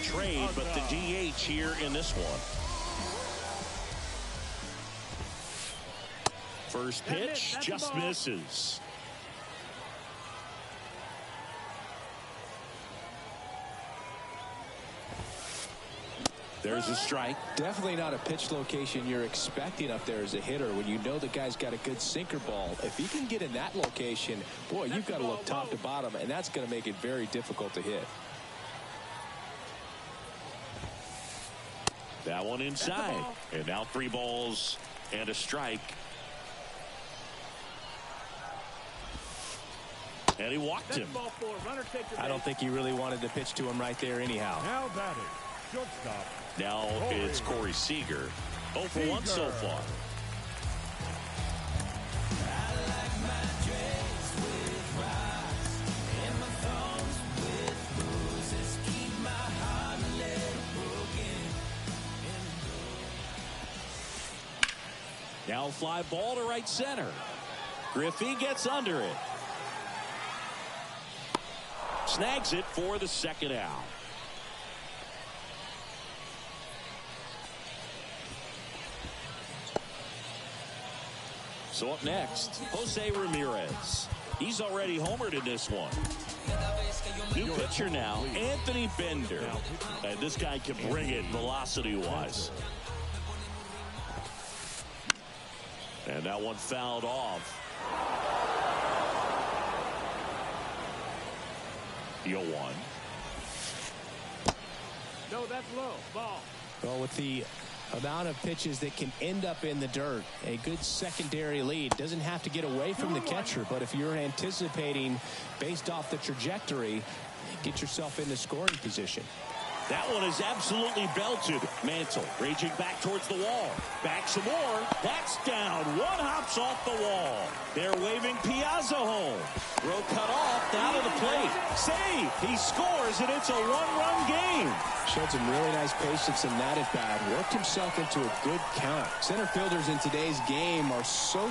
trade, but the DH here in this one. First pitch just misses. There's a strike. Definitely not a pitch location you're expecting up there as a hitter when you know the guy's got a good sinker ball. If he can get in that location, boy, you've got to look top to bottom, and that's going to make it very difficult to hit. That one inside. And now 3 balls and a strike. And he walked him. I don't think he really wanted to pitch to him right there anyhow. Now batting, shortstop. Now it's Corey Seager. 0 for 1 so far. Now fly ball to right center. Griffey gets under it. Snags it for the second out. So up next, Jose Ramirez. He's already homered in this one. New pitcher now, Anthony Bender. And this guy can bring it velocity-wise. And that one fouled off. 0-1. No, that's low. Ball. Well, with the amount of pitches that can end up in the dirt, a good secondary lead. Doesn't have to get away from the catcher, but if you're anticipating based off the trajectory, get yourself into scoring position. That one is absolutely belted. Mantle raging back towards the wall. Back some more. That's down. One hops off the wall. They're waving Piazza home. Throw cut off. Down to the plate. Save. He scores, and it's a one-run game. Showed some really nice patience in that at bat. Worked himself into a good count. Center fielders in today's game are so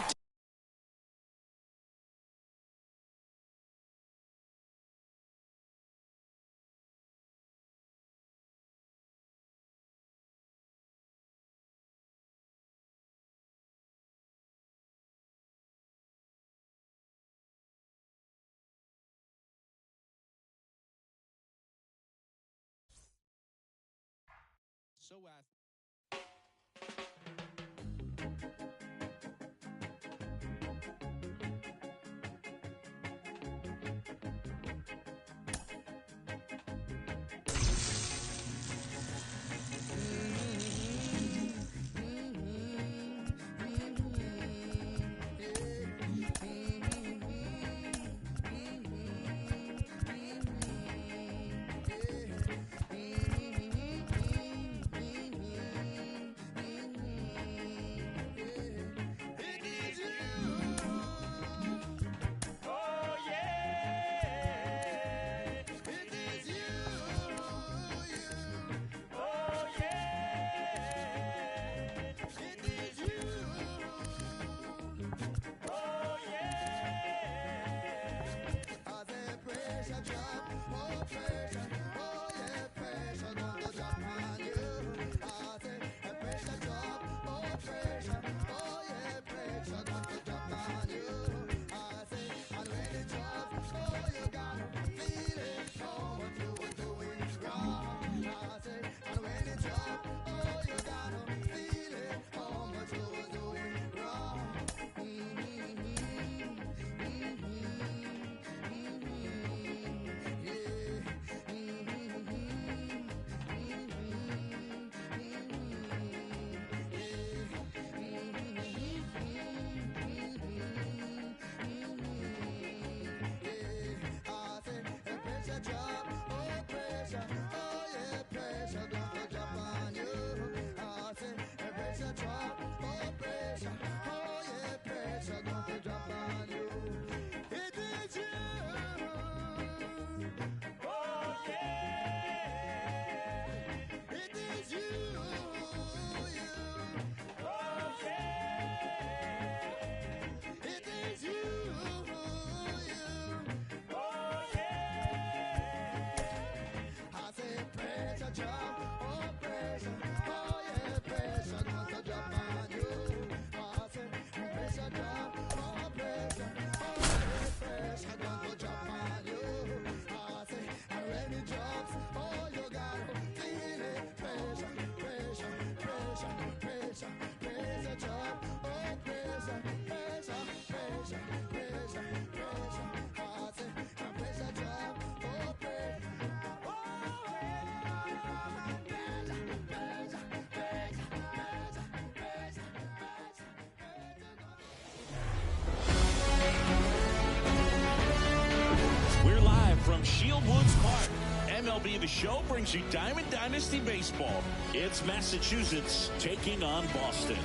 from Shieldwoods Park. MLB The Show brings you Diamond Dynasty Baseball. It's Massachusetts taking on Boston.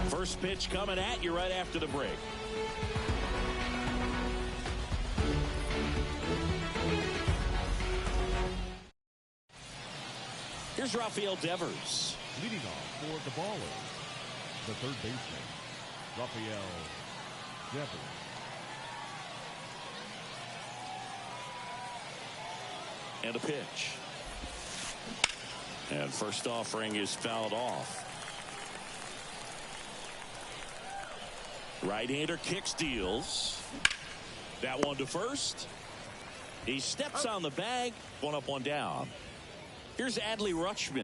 First pitch coming at you right after the break. Here's Rafael Devers. Leading off for the Ballers, the third baseman, Rafael Devers. And a pitch. And first offering is fouled off. Right-hander kicks, deals. That one to first. He steps on the bag. One up, one down. Here's Adley Rutschman.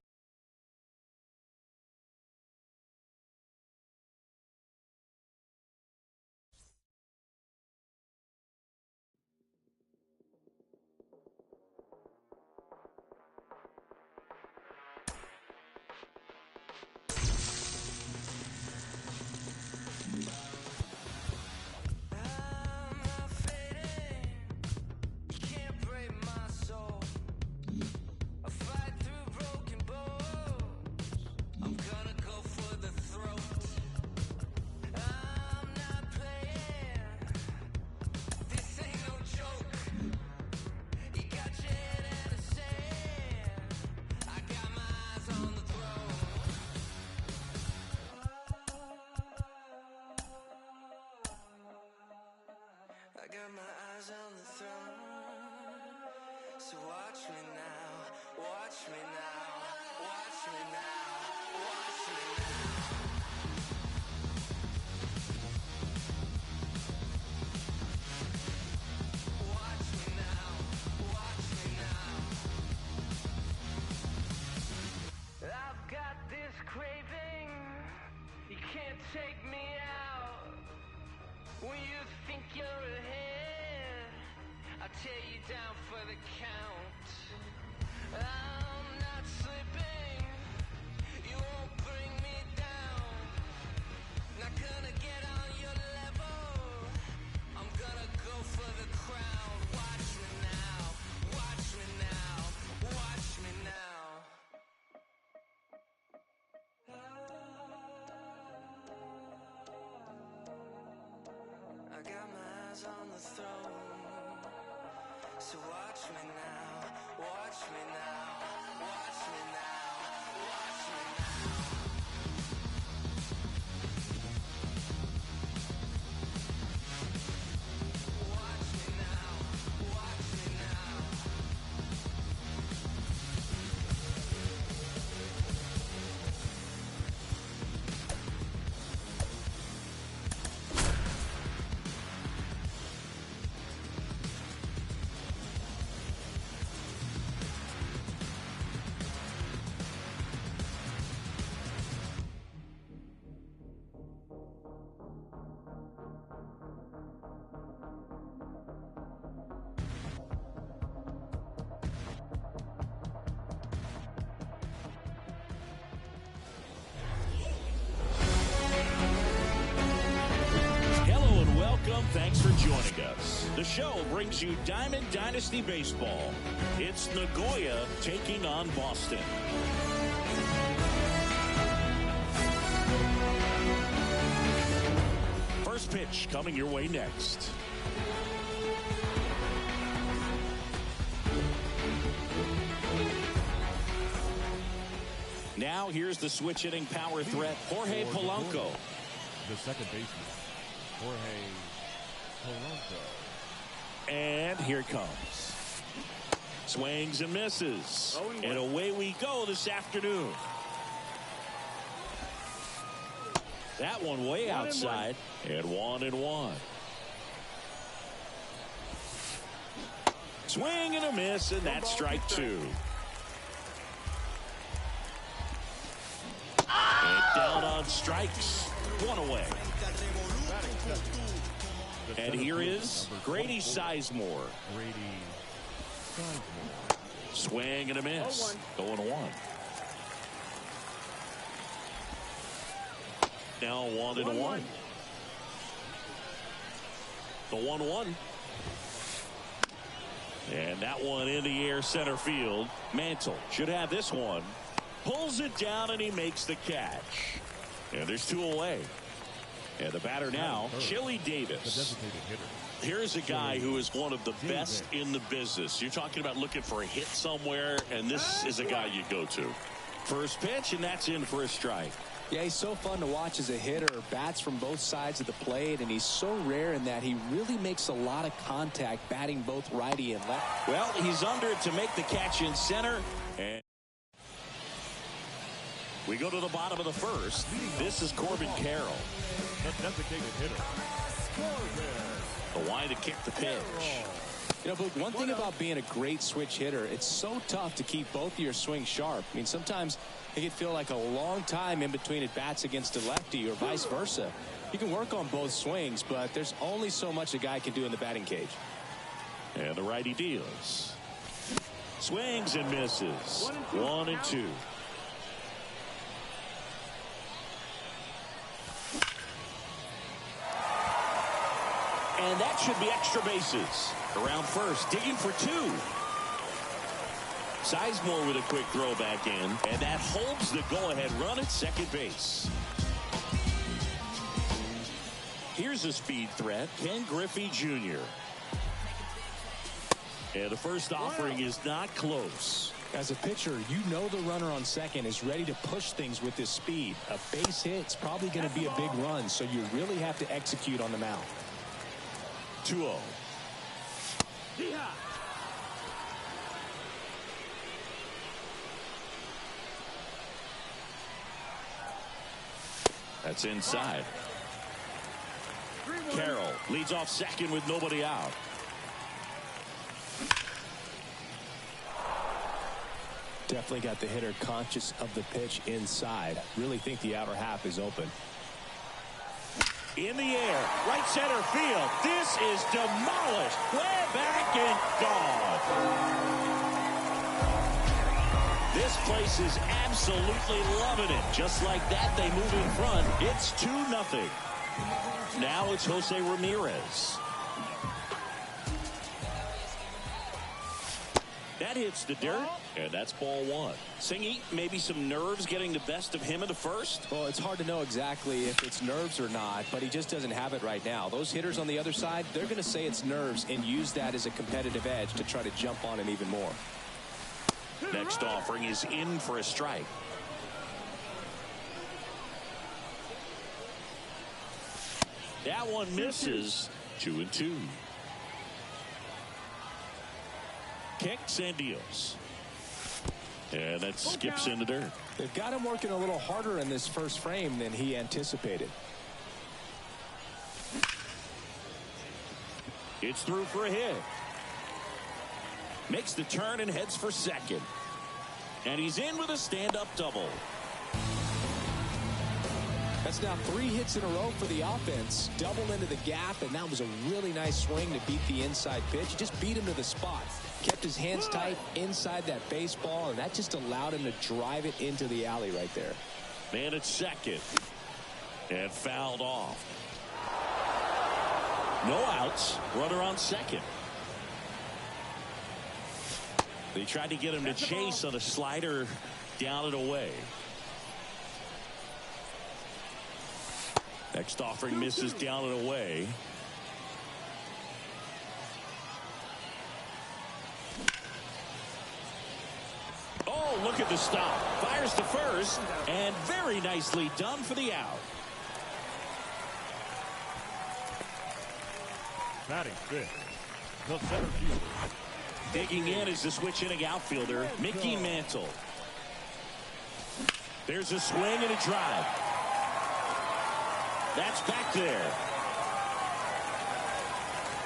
got my eyes on the throne. So watch me now, watch me now, watch me now, watch me now. Watch me now, watch me now. I've got this craving, you can't take me out. When you think you're ahead, I'll tear you down for the count. I'm not slipping, you won't bring me down. Not gonna get on your level, I'm gonna go for the crown. Watch me now, watch me now, watch me now. I got my eyes on the throne. So watch me now, watch me now, watch me now, watch me now. Watch me now, watch me now. Hello and welcome. Thanks for joining us. The show brings you Diamond Dynasty Baseball. It's Nagoya taking on Boston. First pitch coming your way next. Now here's the switch hitting power threat, Jorge Polanco. The second baseman, Jorge Polanco. And here it comes. Swings and misses. And away we go this afternoon. That one way outside. And 1-1. Swing and a miss, and that's strike two. And down on strikes. One away. And here is Grady Sizemore. Grady Sizemore. Swing and a miss. 0-1. Now 1-1. The 1-1. And that one in the air center field. Mantle should have this one. Pulls it down and he makes the catch. And there's 2 away. And the batter now, Chili Davis. Here's a guy who is one of the best in the business. You're talking about looking for a hit somewhere, and this is a guy you go to. First pitch, and that's in for a strike. Yeah, he's so fun to watch as a hitter. Bats from both sides of the plate, and he's so rare in that he really makes a lot of contact batting both righty and left. Well, he's under it to make the catch in center. And we go to the bottom of the first. This is Corbin Carroll. The designated hitter. The wide to kick the pitch. You know, but one thing about being a great switch hitter, it's so tough to keep both of your swings sharp. I mean, sometimes it can feel like a long time in between at bats against a lefty or vice versa. You can work on both swings, but there's only so much a guy can do in the batting cage. And the righty deals. Swings and misses. 1-2. And that should be extra bases. Around first, digging for 2. Sizemore with a quick throw back in, and that holds the go-ahead run at second base. Here's a speed threat, Ken Griffey Jr. And the first offering is not close. As a pitcher, you know the runner on second is ready to push things with his speed. A base hit's probably going to be a big run, so you really have to execute on the mound. 2-0. That's inside. Carroll leads off second with nobody out. Definitely got the hitter conscious of the pitch inside. Really think the outer half is open. In the air, right center field. This is demolished. Way back and gone. This place is absolutely loving it. Just like that, they move in front. It's 2-0. Now it's Jose Ramirez. That hits the dirt, and that's ball 1. Singy, maybe some nerves getting the best of him in the first? Well, it's hard to know exactly if it's nerves or not, but he just doesn't have it right now. Those hitters on the other side, they're going to say it's nerves and use that as a competitive edge to try to jump on it even more. Next offering is in for a strike. That one misses. 2-2. Kicks and deals. And that skips in the dirt. They've got him working a little harder in this first frame than he anticipated. It's through for a hit. Makes the turn and heads for second. And he's in with a stand-up double. That's now 3 hits in a row for the offense. Double into the gap, and that was a really nice swing to beat the inside pitch. Just beat him to the spot. Kept his hands tight inside that baseball, and that just allowed him to drive it into the alley right there. Man at second. And fouled off. No outs. Runner on second. They tried to get him to chase on a slider down and away. Next offering misses down and away. Oh, look at the stop. Fires to first, and very nicely done for the out. Batting fifth, the center fielder. Digging in is the switch hitting outfielder, Mickey Mantle. There's a swing and a drive. That's back there.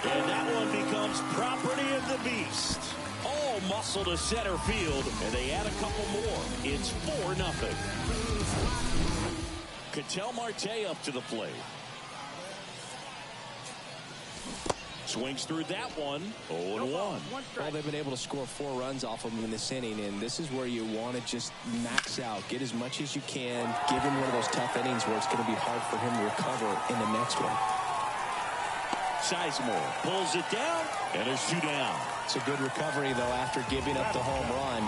And that one becomes property of the beast. All muscle to center field, and they add a couple more. It's 4-0. Ketel Marte up to the plate. Swings through that one. 0-1. Well, they've been able to score 4 runs off of him in this inning, and this is where you want to just max out. Get as much as you can. Give him one of those tough innings where it's going to be hard for him to recover in the next one. Sizemore pulls it down, and there's 2 down. It's a good recovery, though, after giving up the home run.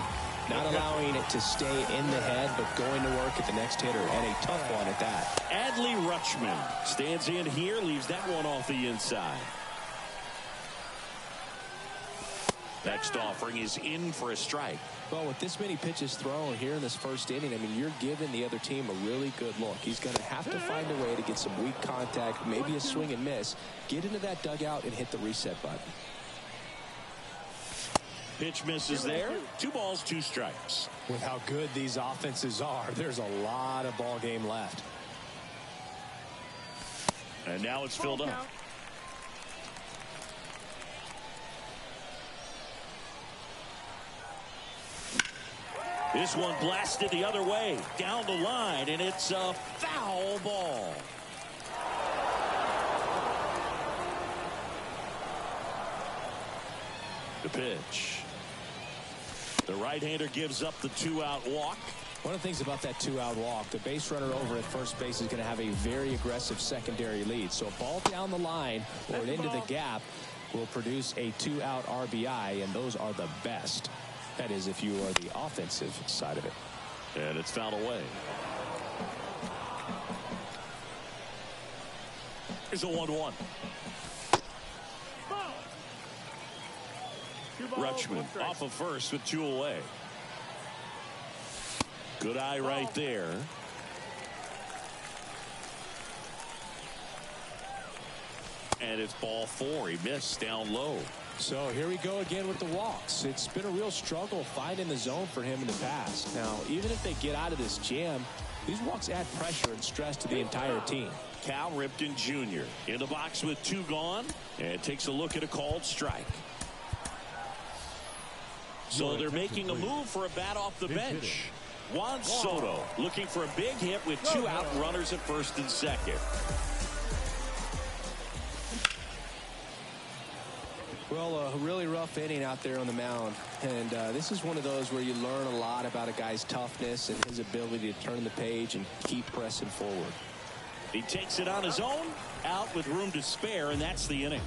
Not allowing it to stay in the head, but going to work at the next hitter, and a tough one at that. Adley Rutschman stands in here, leaves that one off the inside. Next offering is in for a strike. Well, with this many pitches thrown here in this first inning, I mean, you're giving the other team a really good look. He's going to have to find a way to get some weak contact, maybe a swing and miss, get into that dugout and hit the reset button. Pitch misses there. 2 balls, 2 strikes. With how good these offenses are, there's a lot of ball game left. And now it's filled up. This one blasted the other way, down the line, and it's a foul ball. The pitch. The right-hander gives up the 2-out walk. One of the things about that 2-out walk, the base runner over at first base is going to have a very aggressive secondary lead. So a ball down the line or into the gap will produce a 2-out RBI, and those are the best. That is, if you are the offensive side of it. And it's fouled away. Here's a 1-1. Rutschman off of first with 2 away. Good eye right there. And it's ball 4. He missed down low. So here we go again with the walks. It's been a real struggle finding the zone for him in the past. Now, even if they get out of this jam, these walks add pressure and stress to the entire team. Cal Ripken Jr. in the box with 2 gone and takes a look at a called strike. So they're making a move for a bat off the bench. Juan Soto looking for a big hit with 2 out runners at first and second. Well, a really rough inning out there on the mound. And this is one of those where you learn a lot about a guy's toughness and his ability to turn the page and keep pressing forward. He takes it on his own, out with room to spare, and that's the inning.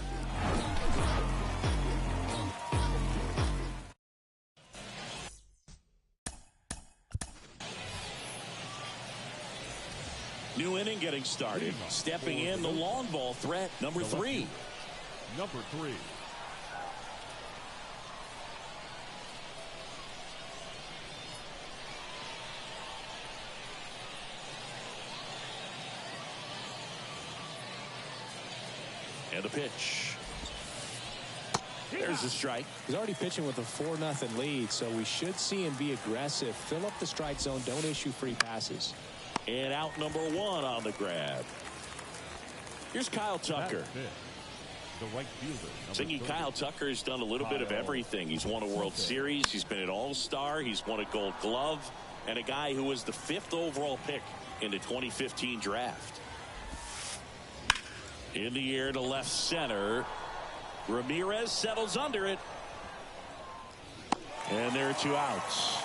New inning getting started. Stepping in the long ball threat, number 3. Number 3. And a pitch. There's a strike. He's already pitching with a 4-0 lead, so we should see him be aggressive. Fill up the strike zone. Don't issue free passes. And out number 1 on the grab. Here's Kyle Tucker. The right fielder. Thinking Kyle Tucker has done a little bit of everything. He's won a World Series. He's been an All-Star. He's won a Gold Glove. And a guy who was the 5th overall pick in the 2015 draft. In the air to left center. Ramirez settles under it. And there are 2 outs.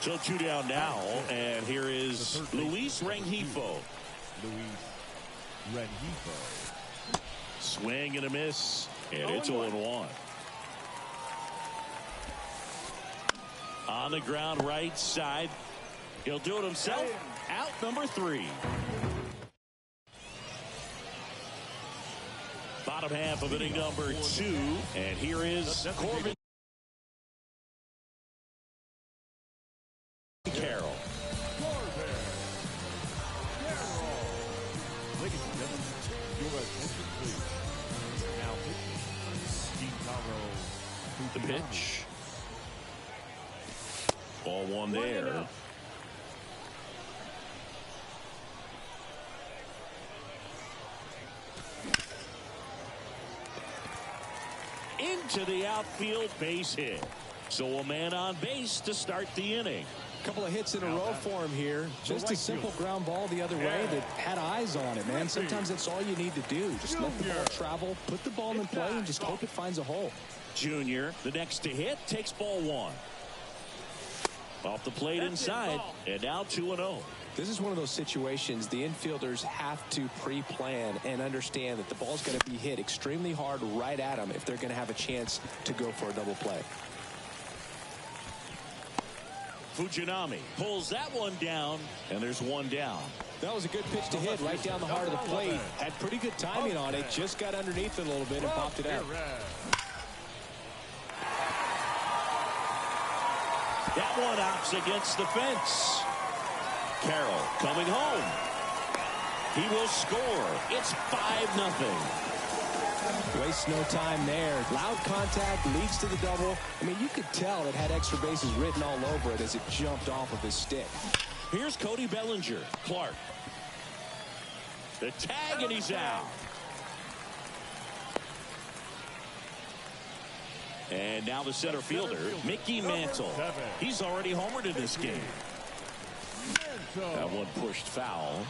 So 2 down now, and here is Luis Rengifo. Swing and a miss, and it's 0-1. On the ground right side. He'll do it himself. Out number 3. Bottom half of inning number 2, and here is Corbin Carroll. Ladies and gentlemen, your attention, please. Now pitching, The pitch. Ball 1 there. Into the outfield, base hit. So a man on base to start the inning. Couple of hits in a row for him here. Just a simple ground ball the other way that had eyes on it, man. Sometimes that's all you need to do. Just let the ball travel, put the ball in play, and just hope it finds a hole. Junior, the next to hit, takes ball 1. Off the plate inside, and now 2-0. This is one of those situations the infielders have to pre-plan and understand that the ball's going to be hit extremely hard right at them if they're going to have a chance to go for a double play. Fujinami pulls that one down, and there's one down. That was a good pitch to hit right down the heart of the plate. Had pretty good timing on it. Just got underneath it a little bit and popped it out. That one opts against the fence. Carroll coming home. He will score. It's 5-0. Waste no time there. Loud contact leads to the double. I mean, you could tell it had extra bases written all over it as it jumped off of his stick. Here's Cody Bellinger. Clark. The tag, and he's out. And now the center fielder, Mickey Mantle. He's already homered in this game. That one pushed foul.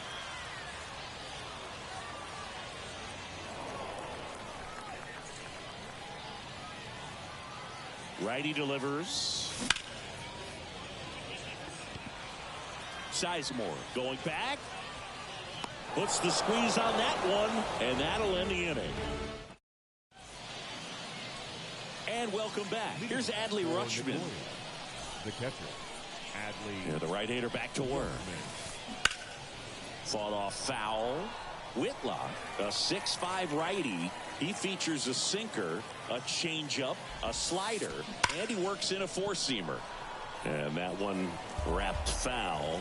Righty delivers. Sizemore going back. Puts the squeeze on that one, and that'll end the inning. And welcome back. Here's Adley Rutschman. The catcher, Adley. Yeah, the right-hander back to work. Fought off foul. Whitlock, a 6'5" righty. He features a sinker, a changeup, a slider, and he works in a four-seamer. And that one wrapped foul.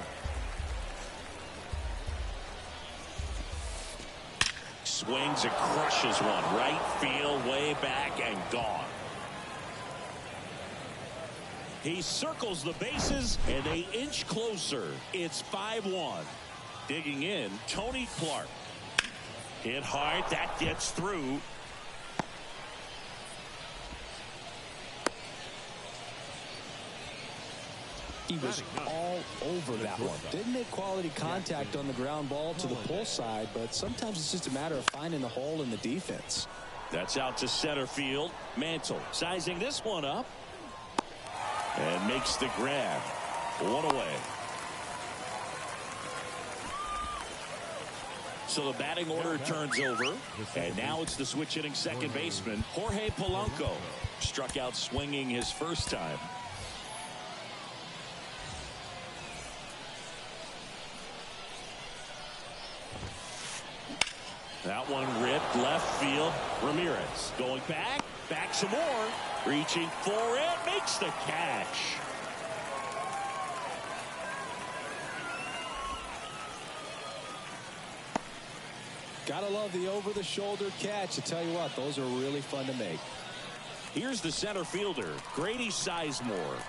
Swings and crushes one. Right field, way back, and gone. He circles the bases, and they inch closer. It's 5-1. Digging in, Tony Clark. Hit hard. That gets through. He was all over that one. Didn't make quality contact on the ground ball to the pull side, but sometimes it's just a matter of finding the hole in the defense. That's out to center field. Mantle sizing this one up and makes the grab. One away. So the batting order turns over, and now it's the switch-hitting second baseman, Jorge Polanco. Struck out swinging his first time. That one ripped left field. Ramirez going back some more. Reaching for it, makes the catch. Gotta love the over-the-shoulder catch. I tell you what, those are really fun to make. Here's the center fielder, Grady Sizemore.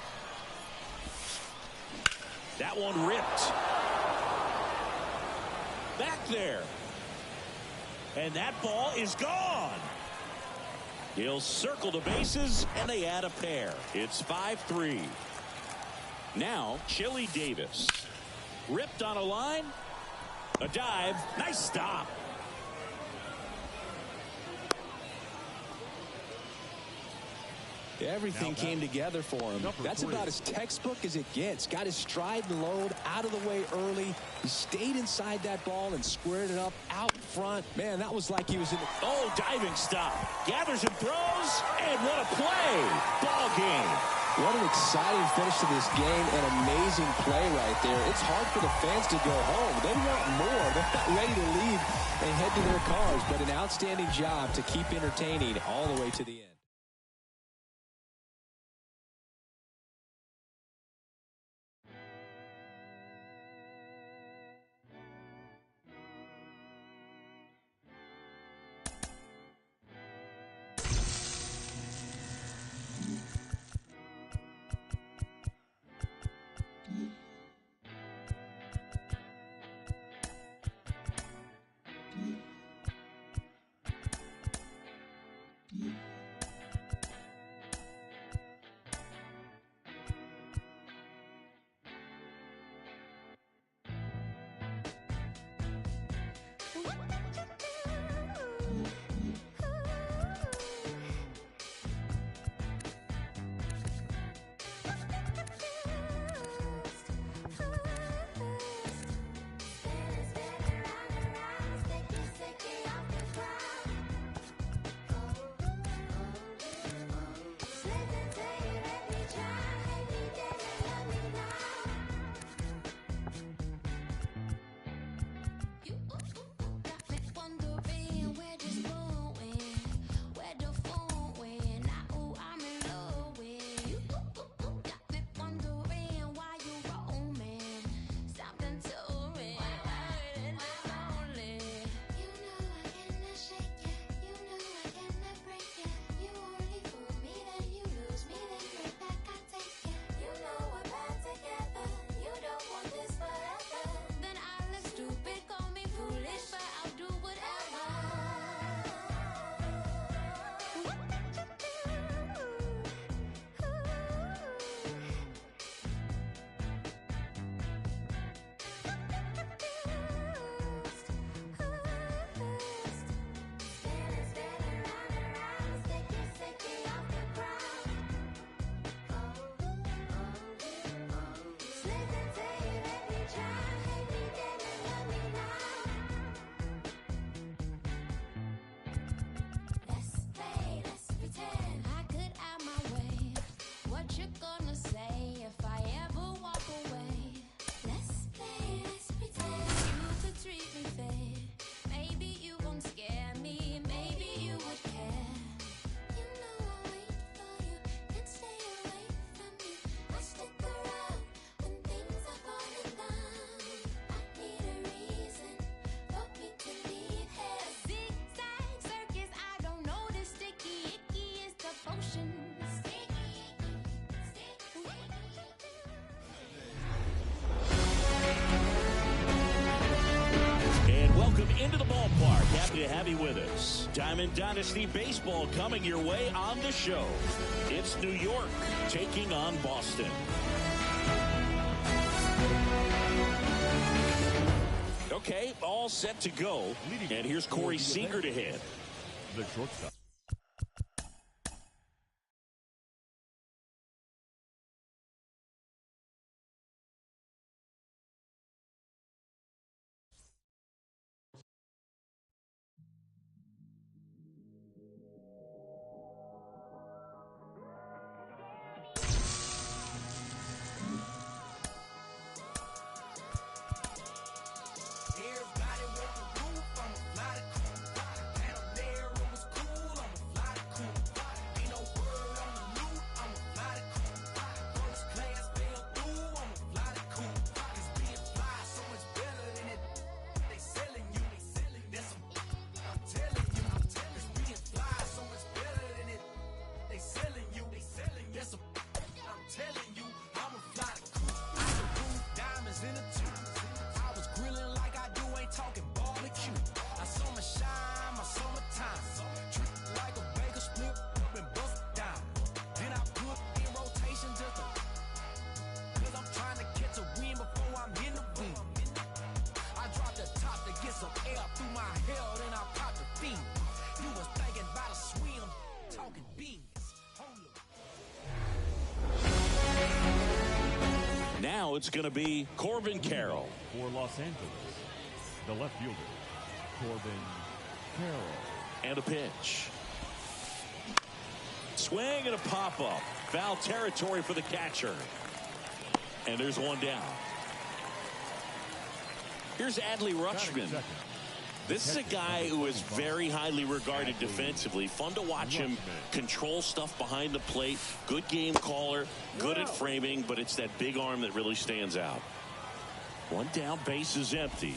That one ripped. Back there. And that ball is gone. He'll circle the bases, and they add a pair. It's 5-3. Now, Chili Davis. Ripped on a line. A dive. Nice stop. Everything came together for him. That's about as textbook as it gets. Got his stride and load out of the way early. He stayed inside that ball and squared it up out front. Man, that was like he was in the... Oh, diving stop. Gathers and throws, and what a play. Ball game. What an exciting finish to this game. An amazing play right there. It's hard for the fans to go home. They want more. They're not ready to leave and head to their cars, but an outstanding job to keep entertaining all the way to the end. Clark, happy to have you with us. Diamond Dynasty Baseball coming your way on the show. It's New York taking on Boston. Okay, all set to go. And here's Corey Seager to hit. The shortstop. Now it's going to be Corbin Carroll. For Los Angeles, the left fielder, Corbin Carroll. And a pitch. Swing and a pop-up. Foul territory for the catcher. And there's one down. Here's Adley Rutschman. This is a guy who is very highly regarded defensively. Fun to watch him control stuff behind the plate. Good game caller, good at framing, but it's that big arm that really stands out. One down, base is empty.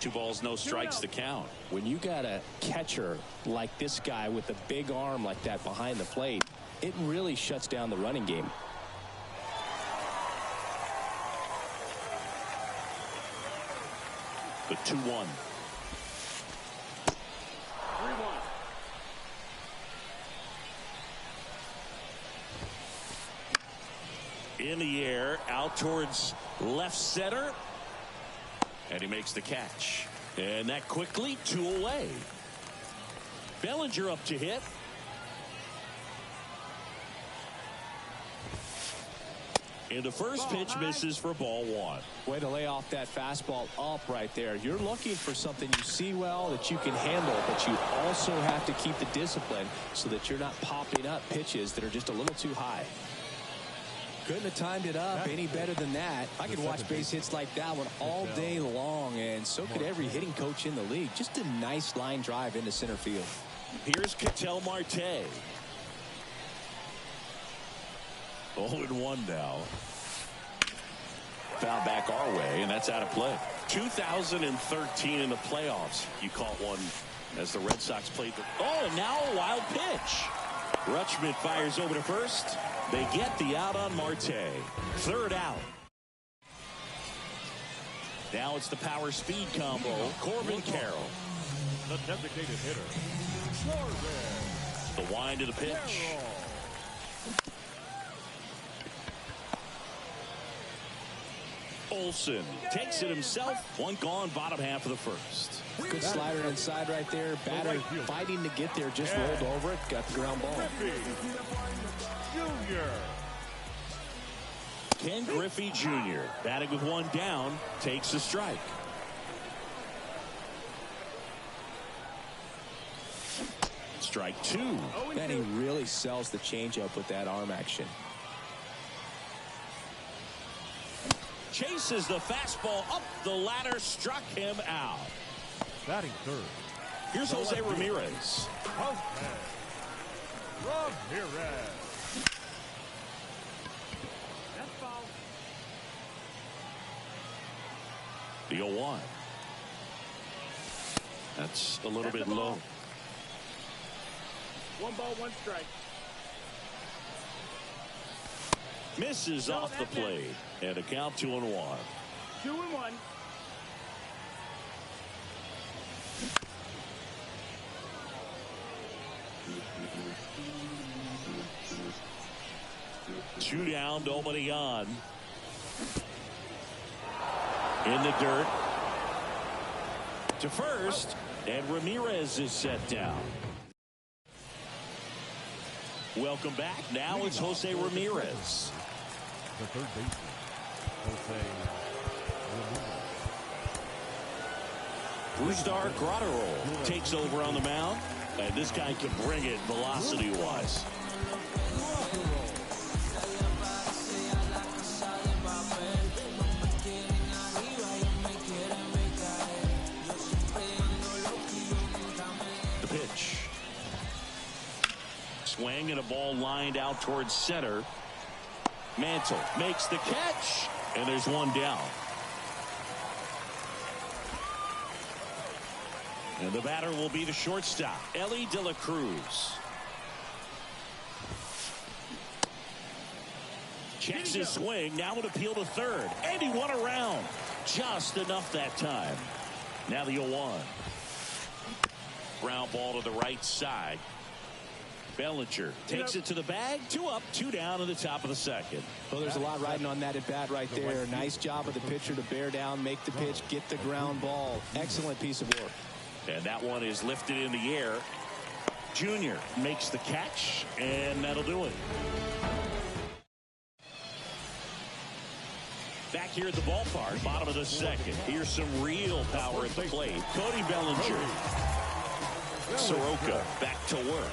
2 balls, no strikes to count. When you got a catcher like this guy with a big arm like that behind the plate, it really shuts down the running game. The 2-1. 3-1. In the air, out towards left center. And he makes the catch. And that quickly, 2 away. Bellinger up to hit. And the first pitch misses for ball 1. Way to lay off that fastball up right there. You're looking for something you see well that you can handle, but you also have to keep the discipline so that you're not popping up pitches that are just a little too high. Couldn't have timed it up any better than that. I could watch base hits like that one all day long, and so could every hitting coach in the league. Just a nice line drive into center field. Here's Ketel Marte. 0-1 now. Foul back our way, and that's out of play. 2013 in the playoffs. You caught one as the Red Sox played. And now a wild pitch. Rutschman fires over to first. They get the out on Marte. 3rd out. Now it's the power speed combo. Corbin Carroll. The designated hitter. The wind of the pitch. Olsen takes it himself. 1 gone, bottom half of the first. Good slider inside right there. Batter fighting to get there, just rolled over it, got the ground ball. Ken Griffey Jr. batting with 1 down, takes a strike. Strike 2. And he really sells the changeup with that arm action. Chases the fastball up the ladder, struck him out. Batting 3rd. Here's Jose Ramirez. Ramirez. The 0-1. That's a little bit low. 1 ball, 1 strike. Misses off the plate. And a count 2-1. 2-1. Two down, nobody on. In the dirt. To first, and Ramirez is set down. Welcome back. Now it's Jose Ramirez. The third baseman, Jose Ramirez. Brusdar Graterol takes over on the mound. And this guy can bring it velocity-wise. The pitch. Swing and a ball lined out towards center. Mantle makes the catch, and there's one down. And the batter will be the shortstop, Ellie De La Cruz. Checks his swing, now an appeal to third, and he won around. Just enough that time. Now the 0-1. Ground ball to the right side. Bellinger takes it to the bag. 2 up, 2 down in the top of the second. Well, there's a lot riding on that at bat right there. Nice job of the pitcher to bear down, make the pitch, get the ground ball. Excellent piece of work. And that one is lifted in the air. Junior makes the catch, and that'll do it. Back here at the ballpark, bottom of the second. Here's some real power at the plate. Cody Bellinger. Soroka back to work.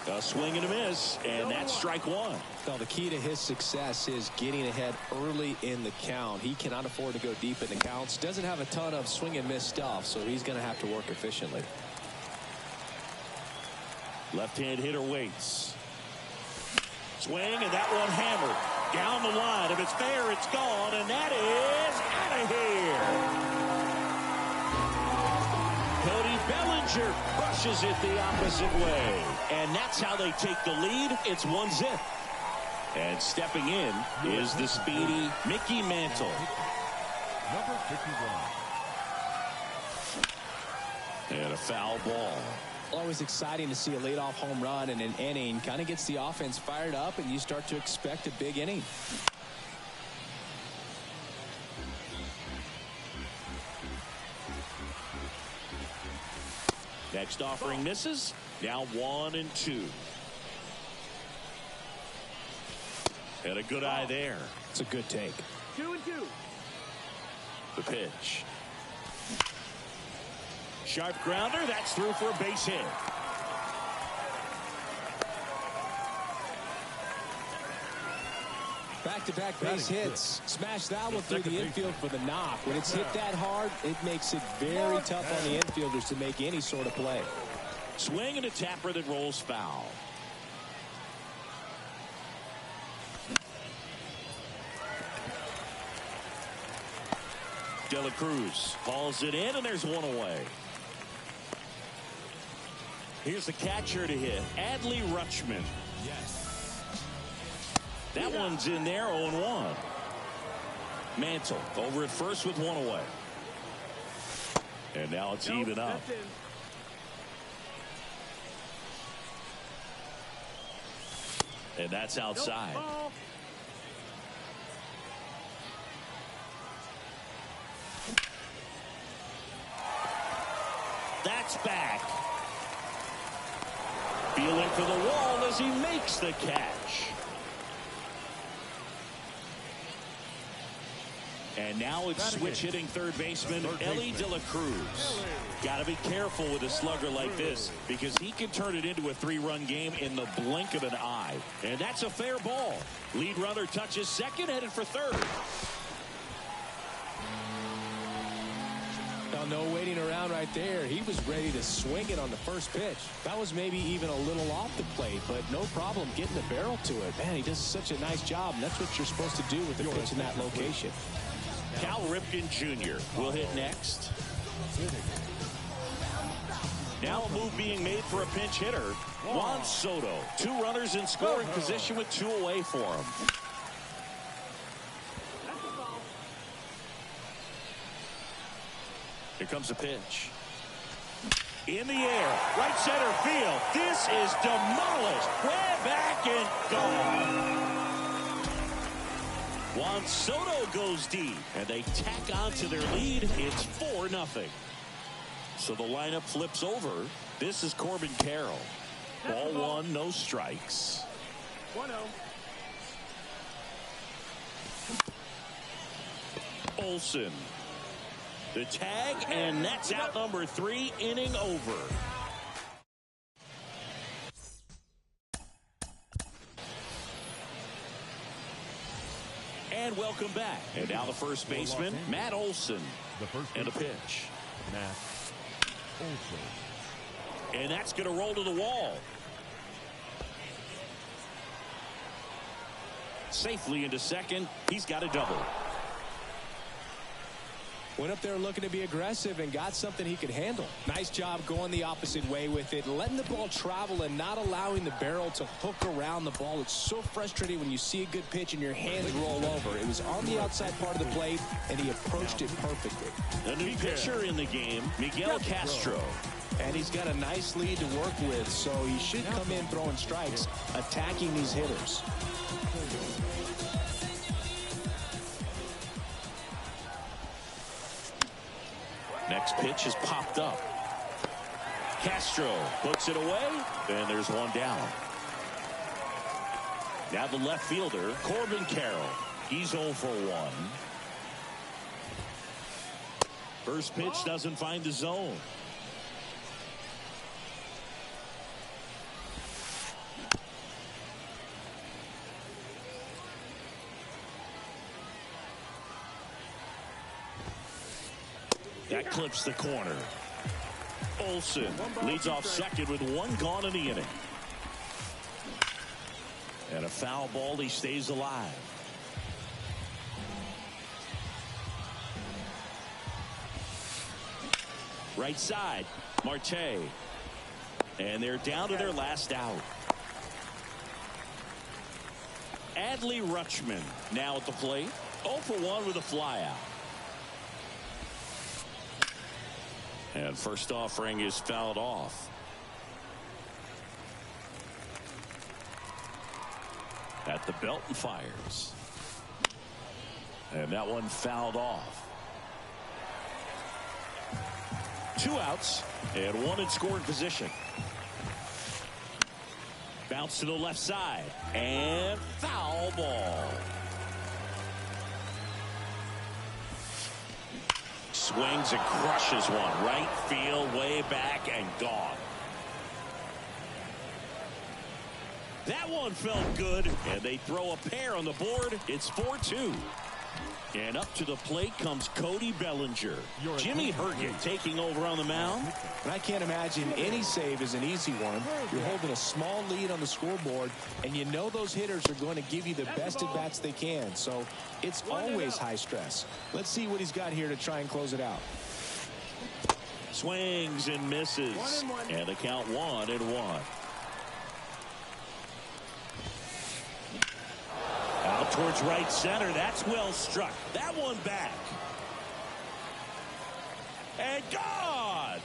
A swing and a miss, and that's strike one. Well, the key to his success is getting ahead early in the count. He cannot afford to go deep in the counts. Doesn't have a ton of swing and miss stuff, so he's going to have to work efficiently. Left-hand hitter waits. Swing, and that one hammered. Down the line. If it's fair, it's gone, and that is out of here. Cody Bellinger brushes it the opposite way. And that's how they take the lead. It's 1-0. And stepping in is the speedy Mickey Mantle. Number 51. And a foul ball. Always exciting to see a leadoff home run in an inning. Kind of gets the offense fired up, and you start to expect a big inning. Next offering misses. Now 1-2. And a good eye there. It's a good take. 2-2. The pitch. Sharp grounder. That's through for a base hit. Back-to-back base hits. Smash that one through the infield for the knock. When it's hit that hard, it makes it very tough on the infielders to make any sort of play. Swing and a tapper that rolls foul. De La Cruz hauls it in, and there's one away. Here's the catcher to hit, Adley Rutschman. Yes. That one's in there, 0-1. Mantle over at first with one away. And now it's even up. And that's outside. That's back. Feeling for the wall as he makes the catch. And now it's switch hitting third baseman Ellie De La Cruz. Got to be careful with a slugger like this because he can turn it into a 3-run game in the blink of an eye. And that's a fair ball. Lead runner touches second, headed for third. Well, no waiting around right there. He was ready to swing it on the first pitch. That was maybe even a little off the plate, but no problem getting the barrel to it. Man, he does such a nice job, and that's what you're supposed to do with the pitch in that location. Cal Ripken Jr. will hit next. Now a move being made for a pinch hitter. Juan Soto. 2 runners in scoring position with 2 away for him. Here comes a pitch. In the air, right center field. This is demolished. Way back and gone. Juan Soto goes deep, and they tack on to their lead. It's 4-0. So the lineup flips over. This is Corbin Carroll. Ball one, no strikes. 1-0. Olsen. The tag, and that's out number 3, inning over. And welcome back. And now the first baseman, Matt Olsen. And a pitch. Matt Olsen. And that's going to roll to the wall. Safely into second. He's got a double. Went up there looking to be aggressive and got something he could handle. Nice job going the opposite way with it, letting the ball travel and not allowing the barrel to hook around the ball. It's so frustrating when you see a good pitch and your hands roll over. It was on the outside part of the plate, and he approached it perfectly. The new pitcher in the game, Miguel Castro. And he's got a nice lead to work with, so he should come in throwing strikes, attacking these hitters. Next pitch is popped up. Castro puts it away, and there's one down. Now the left fielder, Corbin Carroll. He's 0 for 1. First pitch doesn't find the zone. That clips the corner. Olsen leads off second with 1 gone in the inning. And a foul ball, he stays alive. Right side, Marte. And they're down to their last out. Adley Rutschman now at the plate. 0 for 1 with a flyout. And first offering is fouled off. At the belt and fires. And that one fouled off. 2 outs and 1 in scoring position. Bounce to the left side and foul ball. Swings and crushes one. Right field, way back and gone. That one felt good, and they throw a pair on the board. It's 4-2. And up to the plate comes Cody Bellinger. Jimmy Herget taking over on the mound. And I can't imagine any save is an easy one. You're holding a small lead on the scoreboard, and you know those hitters are going to give you the best at-bats they can. So it's always high stress. Let's see what he's got here to try and close it out. Swings and misses. And the count 1-1. Out towards right center. That's well struck. That one back. And gone.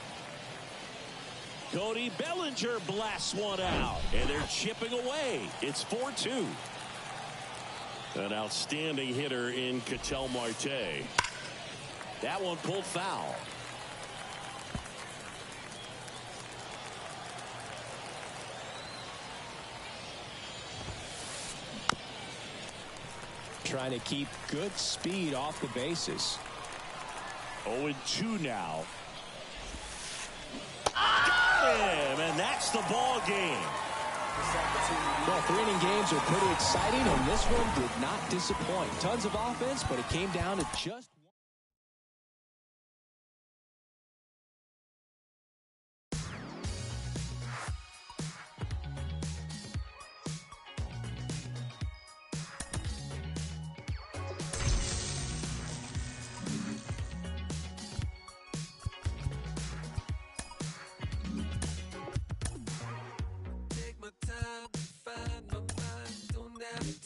Cody Bellinger blasts one out. And they're chipping away. It's 4-2. An outstanding hitter in Ketel Marte. That one pulled foul. Trying to keep good speed off the bases. 0-2 now. Got him, and that's the ball game. Well, 3-inning games are pretty exciting, and this one did not disappoint. Tons of offense, but it came down to just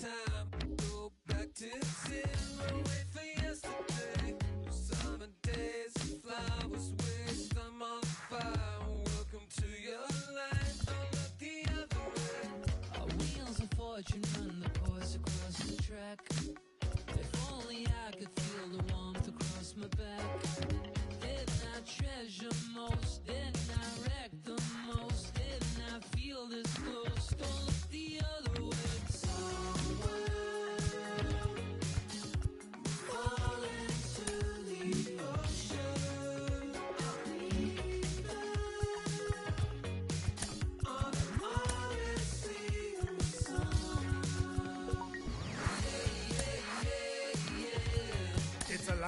time. Go back to zero, wait for yesterday.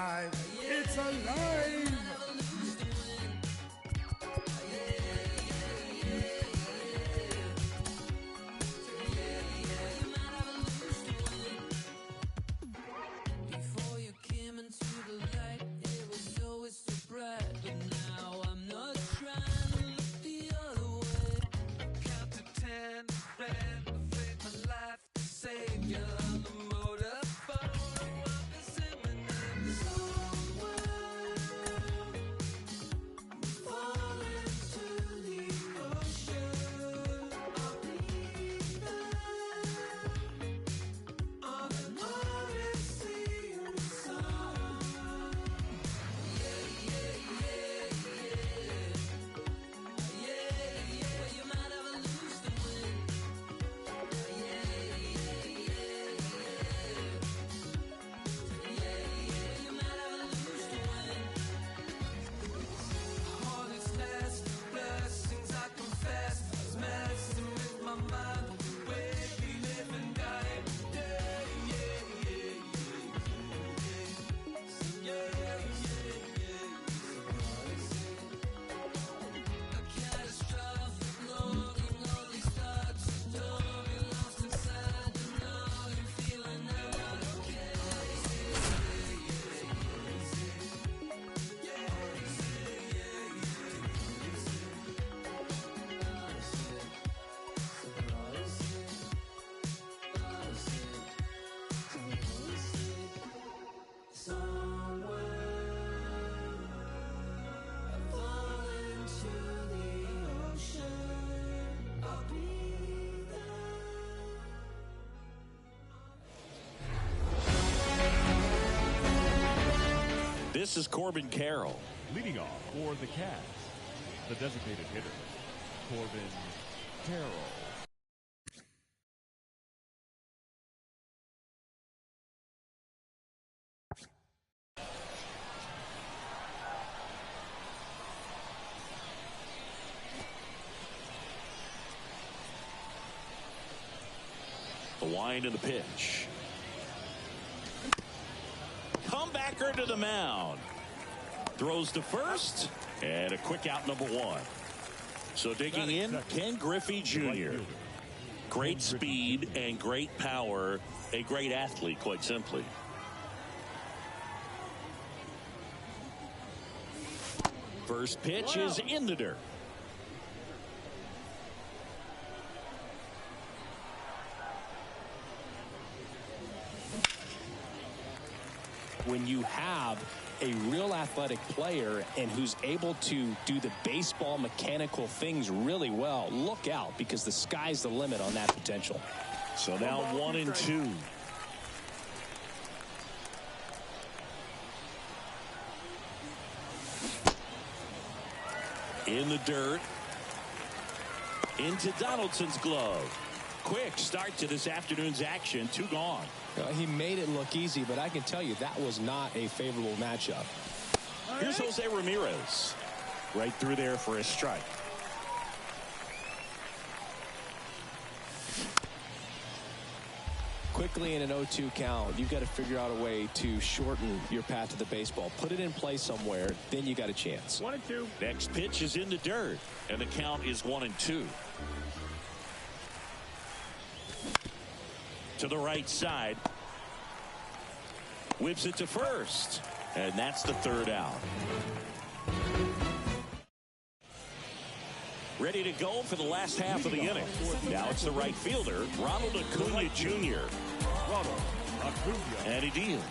alive. It's alive. Before you came into the light, it was always so bright. But now I'm not trying to look the other way. Count to 10, ran, fade my life to save you. I'm the motor photo of this imminent somewhere. Fall into the ocean. I'll be there on the morning sea and sun. Yeah, yeah, yeah, yeah. Yeah, yeah, you might have a lose to win. Yeah, yeah, yeah, yeah. Yeah, yeah, you might have a lose to win. All these last blessings I confess, I was messing with my mind. The way we live and die every day. Yeah, yeah, yeah, yeah, yeah, yeah. A catastrophic longing, all these thoughts storming, lost inside the longing, feeling I'm not okay. This is Corbin Carroll. Leading off for the Cavs, the designated hitter, Corbin Carroll. The wind and the pitch. Comebacker to the mound. Throws to first, and a quick out, number one. So digging in, Ken Griffey Jr. Great speed and great power. A great athlete, quite simply. First pitch is in the dirt. When you have a real athletic player and who's able to do the baseball mechanical things really well, look out, because the sky's the limit on that potential. So now 1-2. In the dirt. Into Donaldson's glove. Quick start to this afternoon's action. 2 gone. He made it look easy, but I can tell you that was not a favorable matchup. Here's Jose Ramirez. Right through there for a strike. Quickly in an 0-2 count, you've got to figure out a way to shorten your path to the baseball. Put it in play somewhere, then you got a chance. 1-2. Next pitch is in the dirt, and the count is 1-2. To the right side. Whips it to first. And that's the 3rd out. Ready to go for the last half of the inning. Now it's the right fielder, Ronald Acuna Jr. And he deals.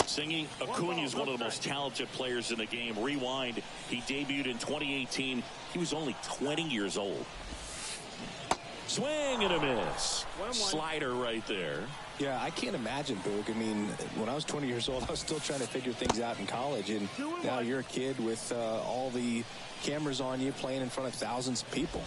Singing, Acuna is one of the most talented players in the game. Rewind, he debuted in 2018. He was only 20 years old. Swing and a miss. Slider right there. Yeah, I can't imagine, Boog. I mean, when I was 20 years old, I was still trying to figure things out in college. And now you're a kid with all the cameras on you, playing in front of thousands of people.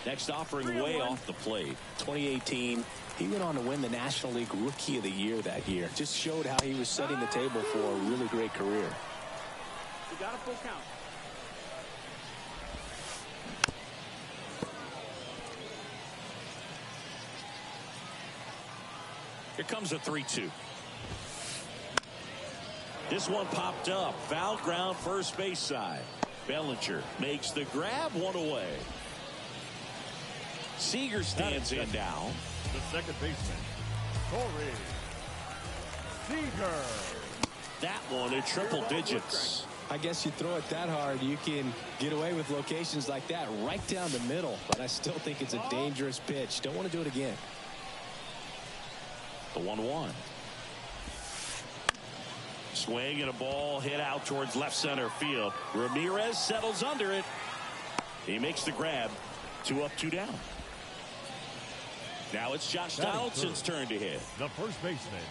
Next offering way off the plate. 2018, he went on to win the National League Rookie of the Year that year. Just showed how he was setting the table for a really great career. You got a full count. Here comes a 3-2. This one popped up. Foul ground, first base side. Bellinger makes the grab, one away. Seager stands in now. The second baseman, Corey Seager. That one in triple digits. I guess you throw it that hard, you can get away with locations like that right down the middle. But I still think it's a dangerous pitch. Don't want to do it again. The 1-1. Swing and a ball hit out towards left center field. Ramirez settles under it. He makes the grab. 2 up, 2 down. Now it's Josh Donaldson's turn to hit. The first baseman,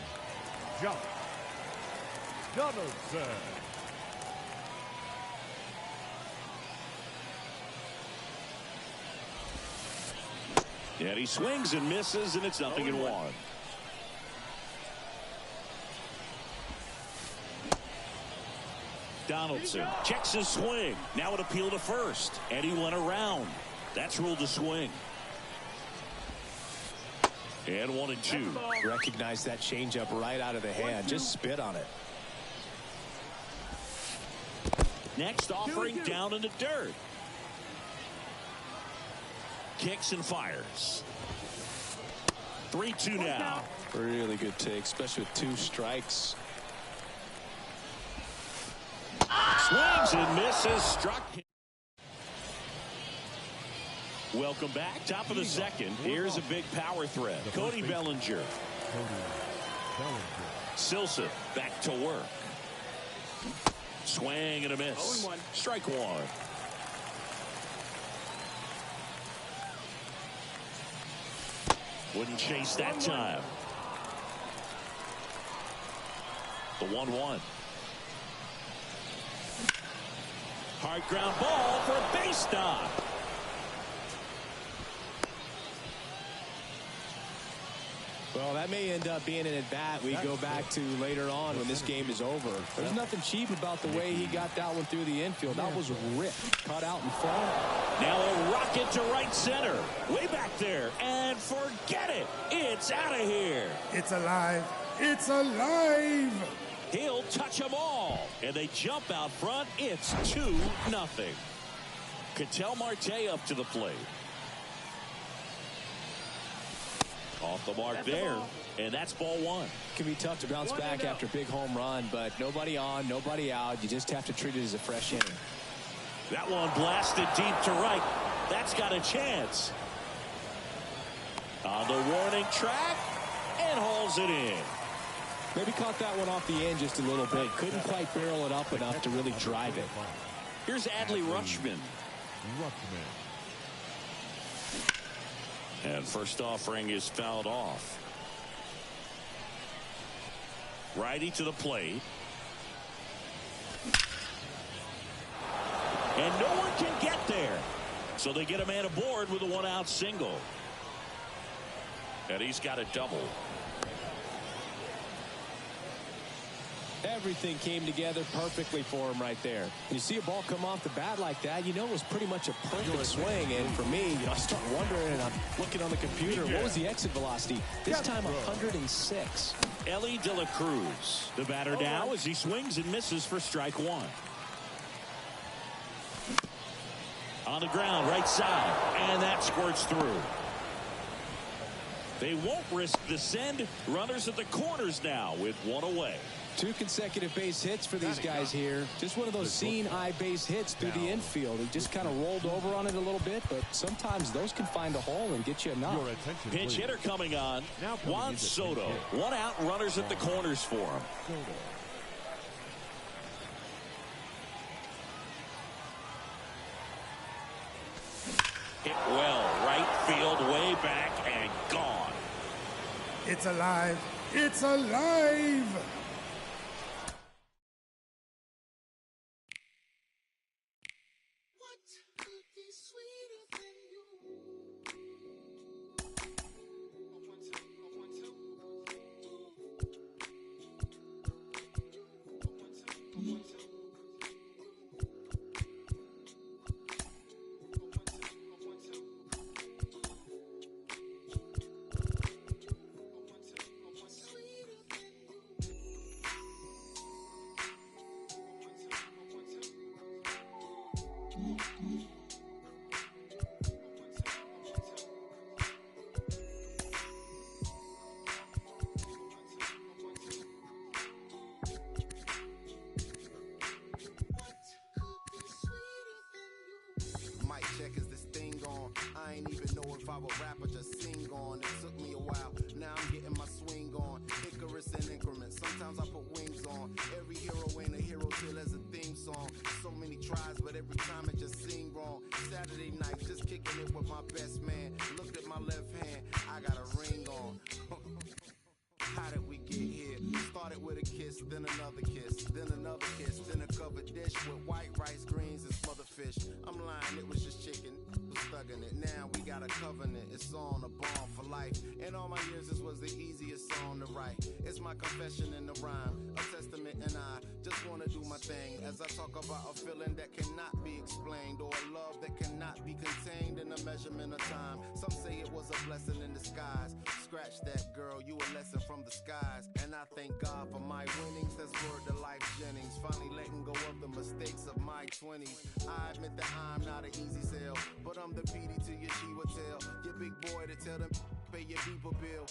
Josh Donaldson. And he swings and misses, and it's 0-1. Donaldson checks his swing. Now an appeal to first, and he went around. That's ruled a swing. And 1-2. Recognize that changeup right out of the hand. Just spit on it. Next offering down in the dirt. Kicks and fires. 3-2 now. Really good take, especially with 2 strikes. Swings and misses. Struck him. Welcome back. Top of the second. Here's a big power threat. Cody Bellinger. Silsa back to work. Swing and a miss. Strike 1. Wouldn't chase that time. The 1-1. Hard ground ball for a base stop. Well, that may end up being an at-bat we go back to later on when this game is over. There's nothing cheap about the way he got that one through the infield. That was ripped, cut out in front. Now a rocket to right center. Way back there. And forget it. It's out of here. It's alive. It's alive. He'll touch them all. And they jump out front. It's 2-0. Ketel Marte up to the plate. Off the mark there, and that's ball 1. It can be tough to bounce back after a big home run, but nobody on, nobody out. You just have to treat it as a fresh inning. That one blasted deep to right. That's got a chance. On the warning track, and hauls it in. Maybe caught that one off the end just a little bit. Couldn't quite barrel it up enough to really drive it. Here's Adley Rutschman. And first offering is fouled off. Righty to the plate. And no one can get there. So they get a man aboard with a 1-out single. And he's got a double. Everything came together perfectly for him right there. When you see a ball come off the bat like that, you know it was pretty much a perfect swing. And for me, I start wondering, and I'm looking on the computer, what was the exit velocity? This time 106. Ellie De La Cruz, the batter now as he swings and misses for strike 1. On the ground, right side, and that squirts through. They won't risk the send. Runners at the corners now with 1 away. 2 consecutive base hits for these guys here. Just one of those seeing eye base hits through the infield. He just kind of rolled over on it a little bit, but sometimes those can find a hole and get you a knock. Pinch hitter coming on. Juan Soto. 1 out, runners at the corners for him. Hit well, right field, way back, and gone. It's alive. It's alive. on. I ain't even know if I would rap or just sing on. It took me a while, now I'm getting my swing on. Icarus in increments, sometimes I put wings on. Every hero ain't a hero till there's a theme song. So many tries, but every time it just seemed wrong. Saturday night, just kicking it with my best man. Looked at my left hand, I got a ring on. How did we get here? Started with a kiss, then another kiss, then another kiss, then a covered dish with white rice, greens, and smothered fish. I'm lying, it was just chicken. Was thugging it. Now we got a covenant. It's on a bond for life. In all my years, this was the easiest song to write. It's my confession in the rhyme, a testament, and I just want to do my thing as I talk about a feeling that cannot be explained, or a love that cannot be contained in a measurement of time. Some say it was a blessing in disguise. Scratch that, girl, you a lesson from the skies. And I thank God for my winnings. That's word to Life Jennings. Finally letting go of the mistakes of my 20s. I admit that I'm not an easy sell, but I'm the PD to your she would tell. Your big boy to tell them pay your beeper bill.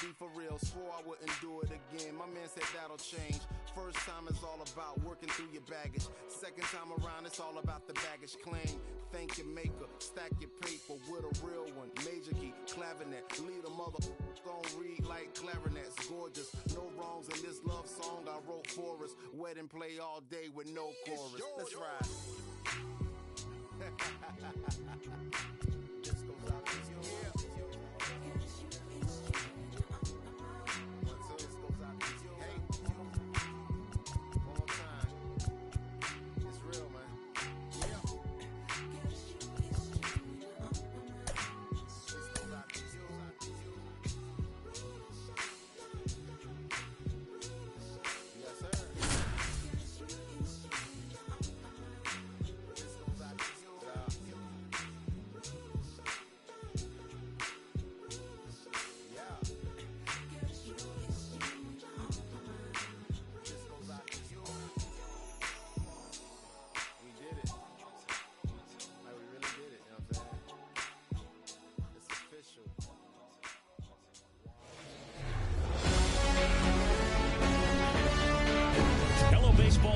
Be for real, swore I wouldn't do it again. My man said that'll change. First time is all about working through your baggage. Second time around, it's all about the baggage claim. Thank your maker, stack your paper with a real one. Major key, clavinet, lead a mother gon' read like clarinets. Gorgeous, no wrongs in this love song I wrote for us. Wedding play all day with no chorus. Let's ride. This goes out to you.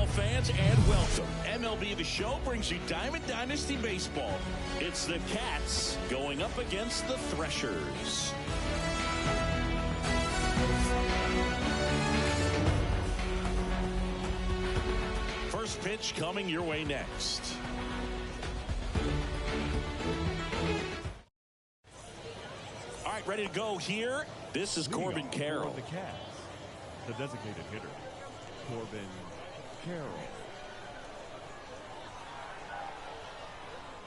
Fans, and welcome. MLB The Show brings you Diamond Dynasty Baseball. It's the Cats going up against the Threshers. First pitch coming your way next. All right, ready to go here. This is Corbin Carroll. The Cats, the designated hitter, Corbin Carroll.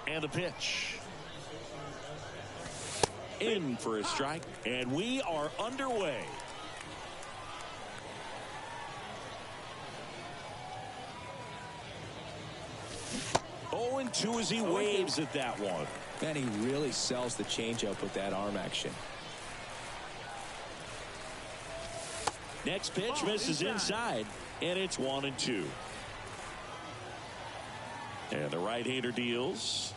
And a pitch. In for a strike, and we are underway. Oh, and 2 as he waves at that one. And he really sells the changeup with that arm action. Next pitch misses inside, and it's 1-2. And the right-hander deals.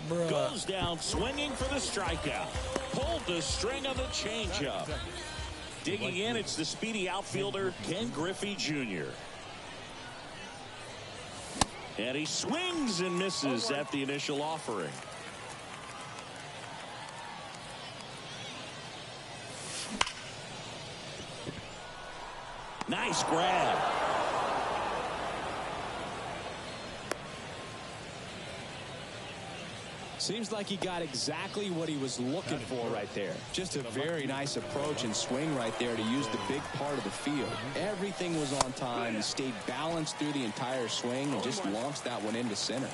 Goes down swinging for the strikeout. Pulled the string on the changeup. Digging in, it's the speedy outfielder, Ken Griffey Jr. And he swings and misses at the initial offering. Nice grab. Seems like he got exactly what he was looking for right there. Just a very nice approach and swing right there to use the big part of the field. Everything was on time. He stayed balanced through the entire swing and just launched that one into center.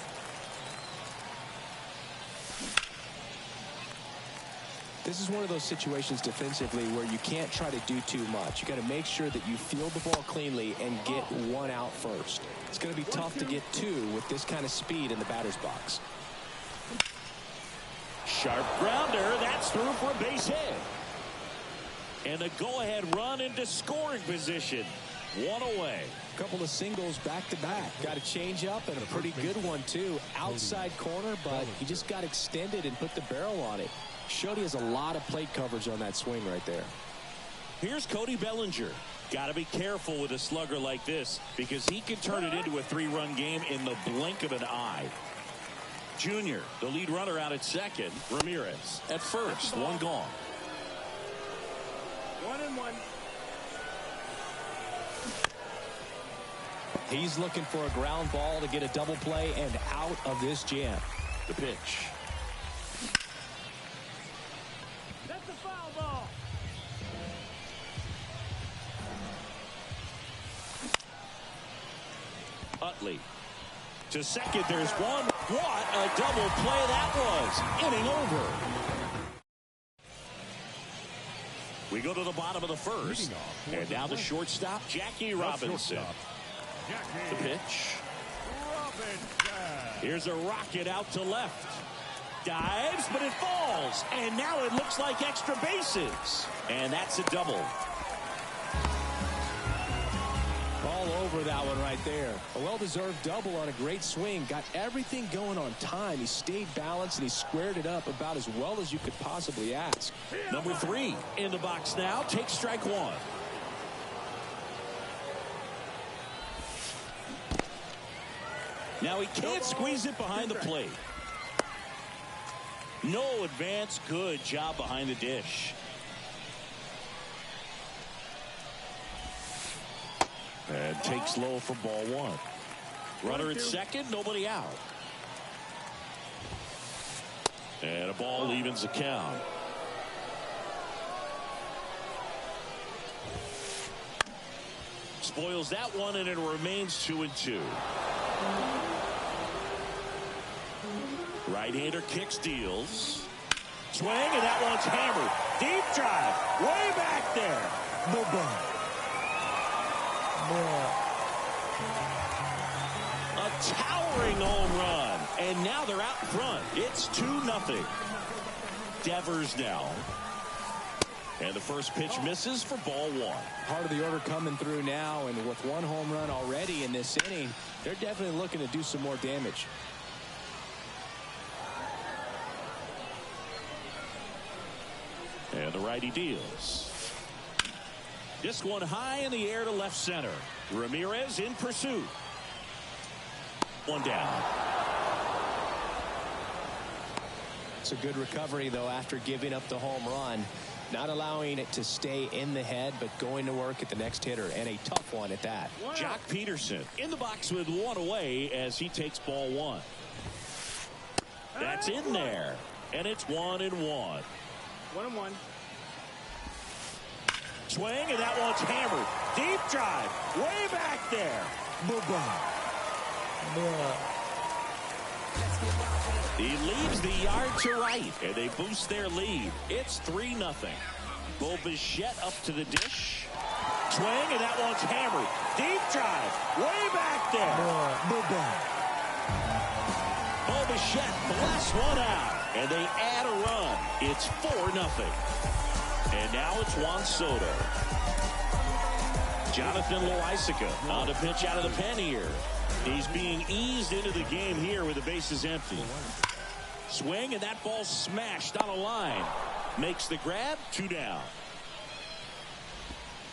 This is one of those situations defensively where you can't try to do too much. You got to make sure that you field the ball cleanly and get one out first. It's going to be tough to get 2 with this kind of speed in the batter's box. Sharp grounder. That's through for a base hit. And a go-ahead run into scoring position. 1 away. A couple of singles back-to-back. Got a change up and a pretty good one, too. Outside corner, but he just got extended and put the barrel on it. Showed he has a lot of plate coverage on that swing right there. Here's Cody Bellinger. Got to be careful with a slugger like this because he can turn it into a 3-run game in the blink of an eye. Jr., the lead runner out at second. Ramirez at first. One gone. 1-1. He's looking for a ground ball to get a double play and out of this jam. The pitch. That's a foul ball. Utley to second. There's one. What a double play that was. Inning over. We go to the bottom of the first. And now the shortstop, Jackie Robinson. The pitch. Here's a rocket out to left. Dives, but it falls. And now it looks like extra bases. And that's a double. All over that one right there. A well-deserved double on a great swing. Got everything going on time. He stayed balanced and he squared it up about as well as you could possibly ask. Number 3 in the box now. Takes strike one. Now he can't squeeze it behind the plate. No advance. Good job behind the dish. And takes low for ball one. Runner at second, nobody out. And a ball evens the count. Spoils that one, and it remains 2-2. Right-hander kicks, deals. Swing, and that one's hammered. Deep drive, way back there. A towering home run, and now they're out front. It's 2-0. Devers now. And the first pitch misses for ball one. Part of the order coming through now, and with one home run already in this inning, they're definitely looking to do some more damage. And the righty deals. This one high in the air to left center. Ramirez in pursuit. One down. It's a good recovery, though, after giving up the home run. Not allowing it to stay in the head, but going to work at the next hitter, and a tough one at that. Jock Peterson in the box with one away as he takes ball one. That's in there, and it's 1-1. 1-1. Swing, and that one's hammered. Deep drive, way back there. He leaves the yard to right, and they boost their lead. It's 3-0. Bo Bichette up to the dish. Swing, and that one's hammered. Deep drive, way back there. Bo Bichette blasts one out, and they add a run. It's 4-0. And now it's Juan Soto. Jonathan Loaisiga on the pitch out of the pen here. He's being eased into the game here with the bases empty. Swing, and that ball smashed on a line. Makes the grab, 2 down.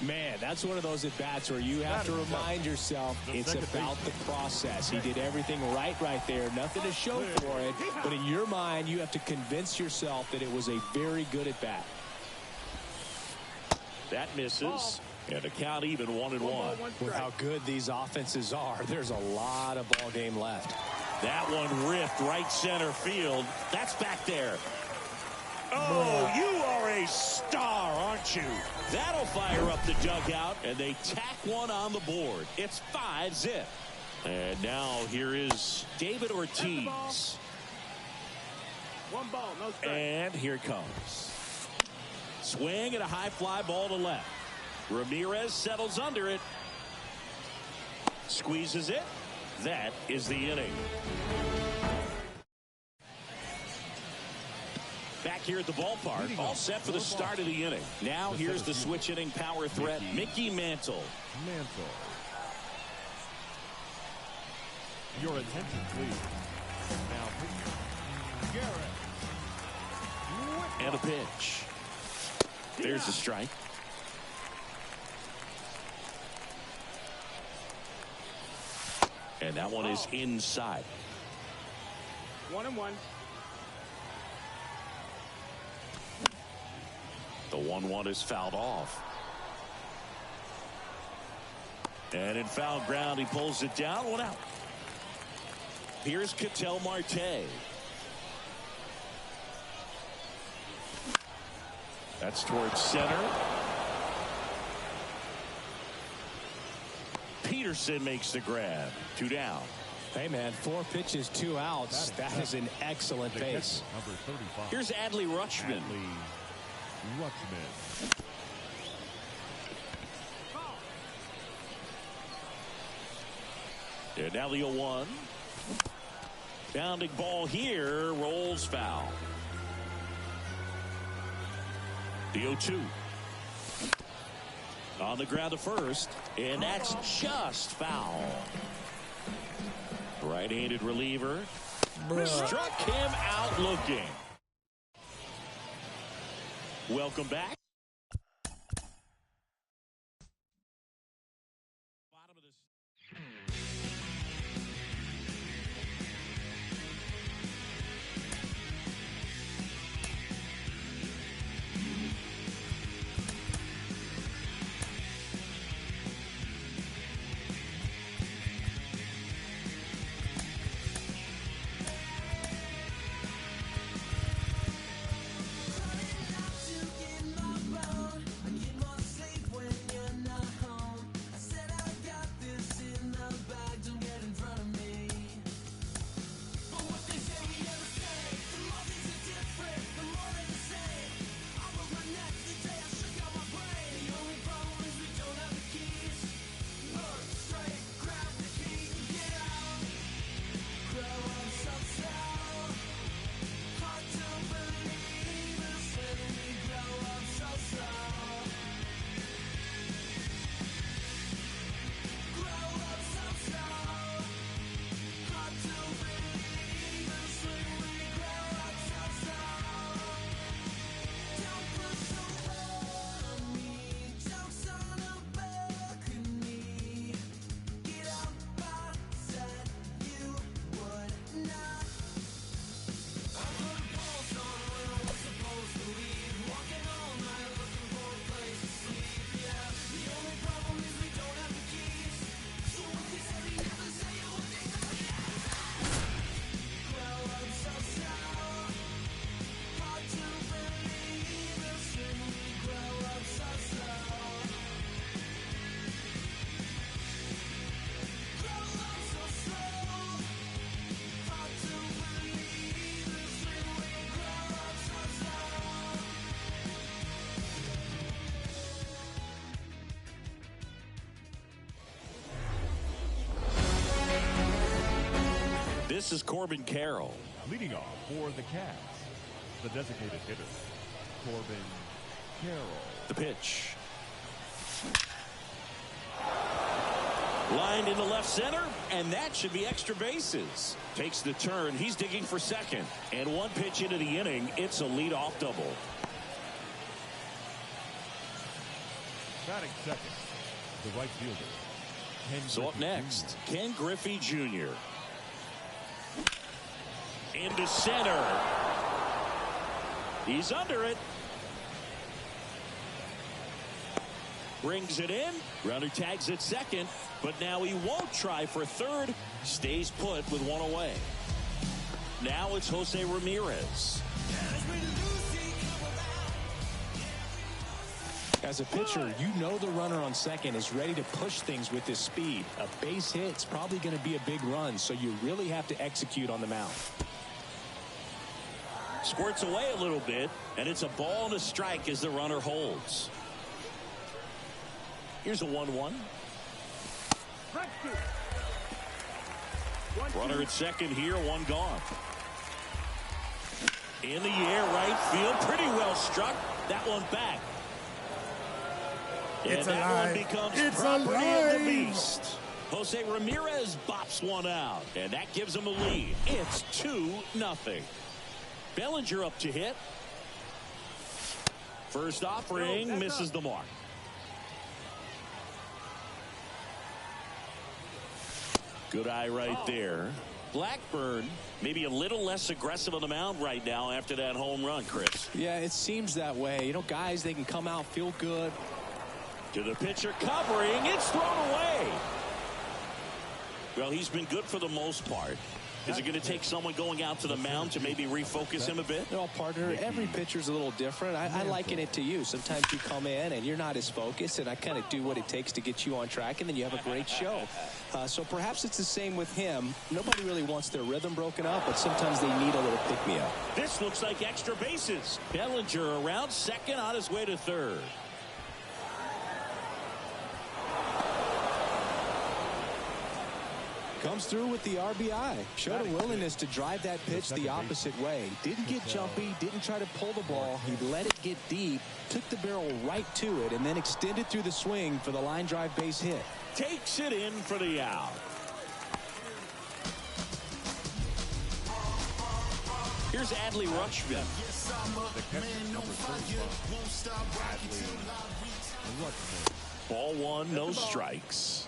Man, that's one of those at-bats where you have to remind yourself it's about the process. He did everything right there. Nothing to show for it. But in your mind, you have to convince yourself that it was a very good at-bat. That misses. And a count even 1-1. With how good these offenses are, there's a lot of ball game left. That one ripped right center field. That's back there. Oh, you are a star, aren't you? That'll fire up the dugout, and they tack one on the board. It's 5-0. And now here is David Ortiz. One ball, no strike. And here it comes. Swing and a high fly ball to left. Ramirez settles under it. Squeezes it. That is the inning. Back here at the ballpark, all set for the start of the inning. Now here's the switch hitting power threat, Mickey Mantle. Your attention, please. Now, Garrett. And a pitch. There's the strike. And that one is inside. 1-1. The 1-1 is fouled off. And in foul ground, he pulls it down. 1 out. Here's Ketel Marte. That's towards center. Peterson makes the grab. 2 down. Hey, man, 4 pitches, 2 outs. That is an excellent base. Number 35. Here's Adley Rutschman. Adley Rutschman. And now the 0-1. Bounding ball here. Rolls foul. The 0-2. On the ground to first. And that's just foul. Right-handed reliever. Struck him out looking. Welcome back. Bottom of this. This is Corbin Carroll. Leading off for the Cavs, the designated hitter, Corbin Carroll. The pitch. Lined into left center, and that should be extra bases. Takes the turn. He's digging for second. And 1 pitch into the inning, it's a leadoff double. Batting second, the right fielder, Ken So up Griffey next, Jr. Ken Griffey Jr. Into center. He's under it. Brings it in. Runner tags at second, but now he won't try for third. Stays put with 1 away. Now it's Jose Ramirez. As a pitcher, you know the runner on second is ready to push things with his speed. A base hit's probably going to be a big run, so you really have to execute on the mound. Squirts away a little bit, and it's a ball and a strike as the runner holds. Here's a 1-1. Runner at second here, 1 gone. In the air, right field, pretty well struck. That one back. And It's that alive. one becomes It's property alive. of the beast. Jose Ramirez bops 1 out, and that gives him a lead. It's 2-0. Bellinger up to hit. First offering misses the mark. Good eye right there. Blackburn maybe a little less aggressive on the mound right now after that home run, Chris. Yeah, it seems that way. You know, guys, they can come out, feel good. To the pitcher covering. It's thrown away. Well, he's been good for the most part. Is it going to take someone going out to the mound to maybe refocus him a bit? No, partner, every pitcher's a little different. I liken it to you. Sometimes you come in and you're not as focused, and I kind of do what it takes to get you on track, and then you have a great show. So perhaps it's the same with him. Nobody really wants their rhythm broken up, but sometimes they need a little pick-me-up. This looks like extra bases. Bellinger around second on his way to third. Comes through with the RBI. Showed a willingness to drive that pitch the opposite way. Didn't get jumpy, didn't try to pull the ball. He let it get deep, took the barrel right to it, and then extended through the swing for the line drive base hit. Takes it in for the out. Here's Adley Rutschman. Ball one, no strikes.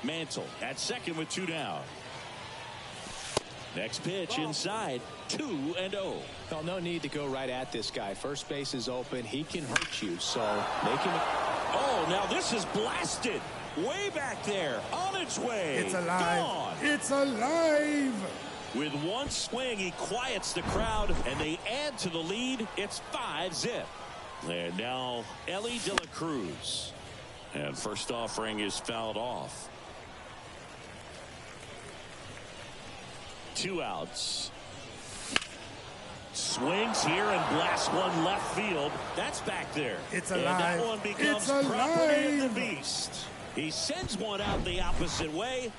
Mantle at second with 2 down. Next pitch inside, 2-0. Well, no need to go right at this guy. First base is open. He can hurt you, so make him. Oh, now this is blasted. Way back there, on its way. It's alive. Gone. It's alive. With one swing, he quiets the crowd, and they add to the lead. It's 5-zip. And now, Ellie De La Cruz. And first offering is fouled off. 2 outs. Swings here and blasts one left field. That's back there. It's and alive. that one becomes It's property of the alive. beast. He sends one out the opposite way.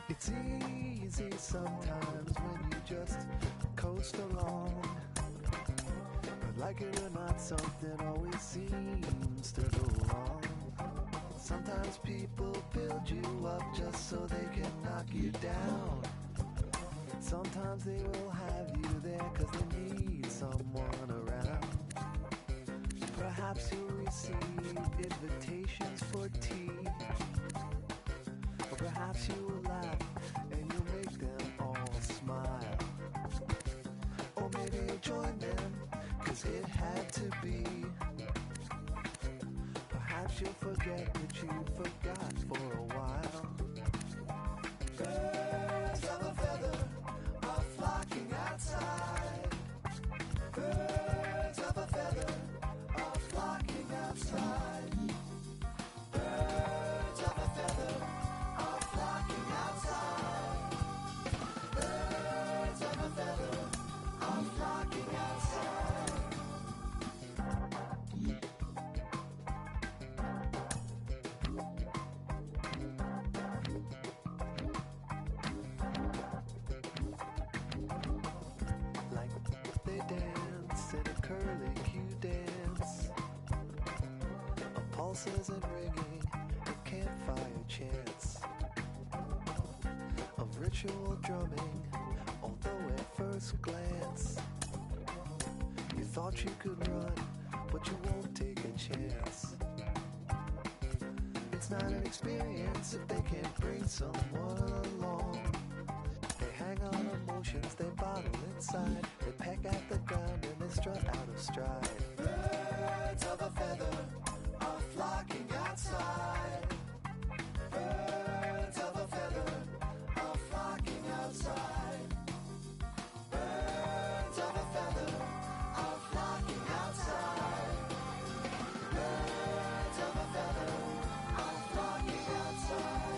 It's easy sometimes when you just coast along. But like it or not, something always seems to go wrong. Sometimes people build you up just so they can knock you down. Sometimes they will have you there cause they need someone around. Perhaps you'll receive invitations for tea. Or perhaps you will laugh and you'll make them all smile. Or maybe you'll join them, cause it had to be. Perhaps you'll forget that you forgot for a while. Birds of a feather are flocking outside. Birds of a feather are flocking outside. Birds of a feather are flocking outside. Birds of a feather are flocking outside. Like they dance in a curly-Q dance. A pulse isn't ringing, a campfire chants of ritual drumming, although at first glance you thought you could run, but you won't take a chance. It's not an experience if they can't bring someone along. They hang on emotions, they bottle inside. They peck at the ground and they strut out of stride. Birds of a feather are flocking outside. Birds of a feather are flocking outside. Birds of a feather are flocking outside. Birds of a feather are flocking outside.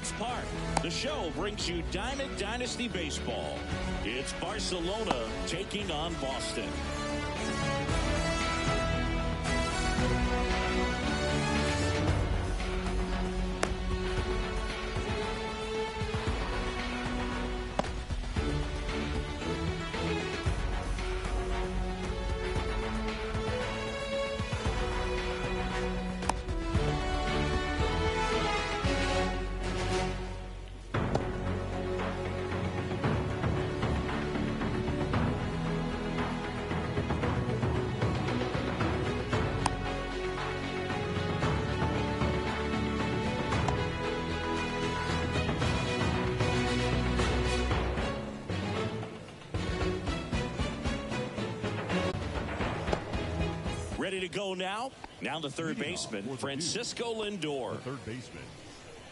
Truex Park. The show brings you Diamond Dynasty Baseball. It's Barcelona taking on Boston. Ready to go now? Now the third baseman, Francisco Lindor. The third baseman,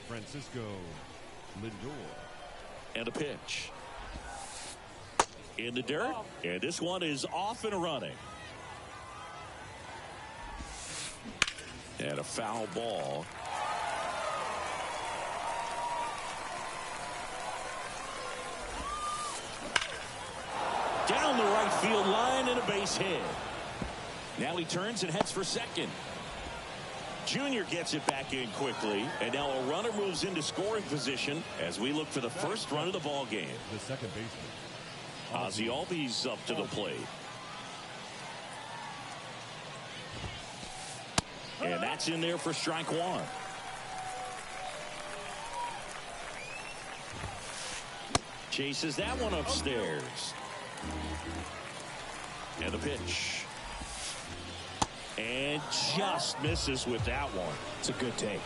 Francisco Lindor. And a pitch. In the dirt. And this one is off and running. And a foul ball. Down the right field line and a base hit. Now he turns and heads for second. Junior gets it back in quickly, and now a runner moves into scoring position as we look for the first run of the ball game. The second baseman, Ozzie Albies up to the plate. And that's in there for strike one. Chases that one upstairs. And the pitch. And just misses with that one. It's a good take.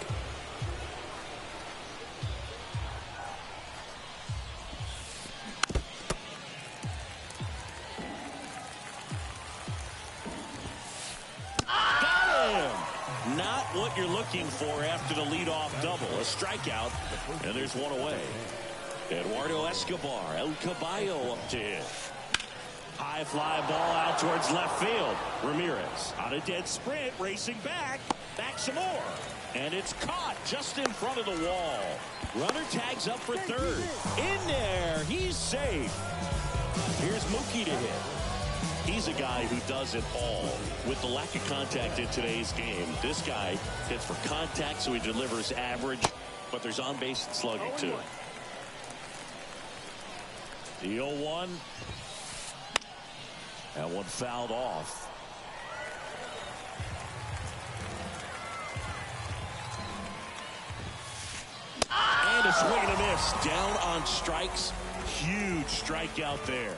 Got him! Not what you're looking for after the leadoff double. A strikeout, and there's one away. Eduardo Escobar, El Caballo up to hit. High fly ball out towards left field. Ramirez on a dead sprint, racing back some more. And it's caught just in front of the wall. Runner tags up for third. In there, he's safe. Here's Mookie to hit. He's a guy who does it all. With the lack of contact in today's game, this guy hits for contact, so he delivers average, but there's on-base and slugging too. The 0-1. That one fouled off. And a swing and a miss. Down on strikes. Huge strikeout there.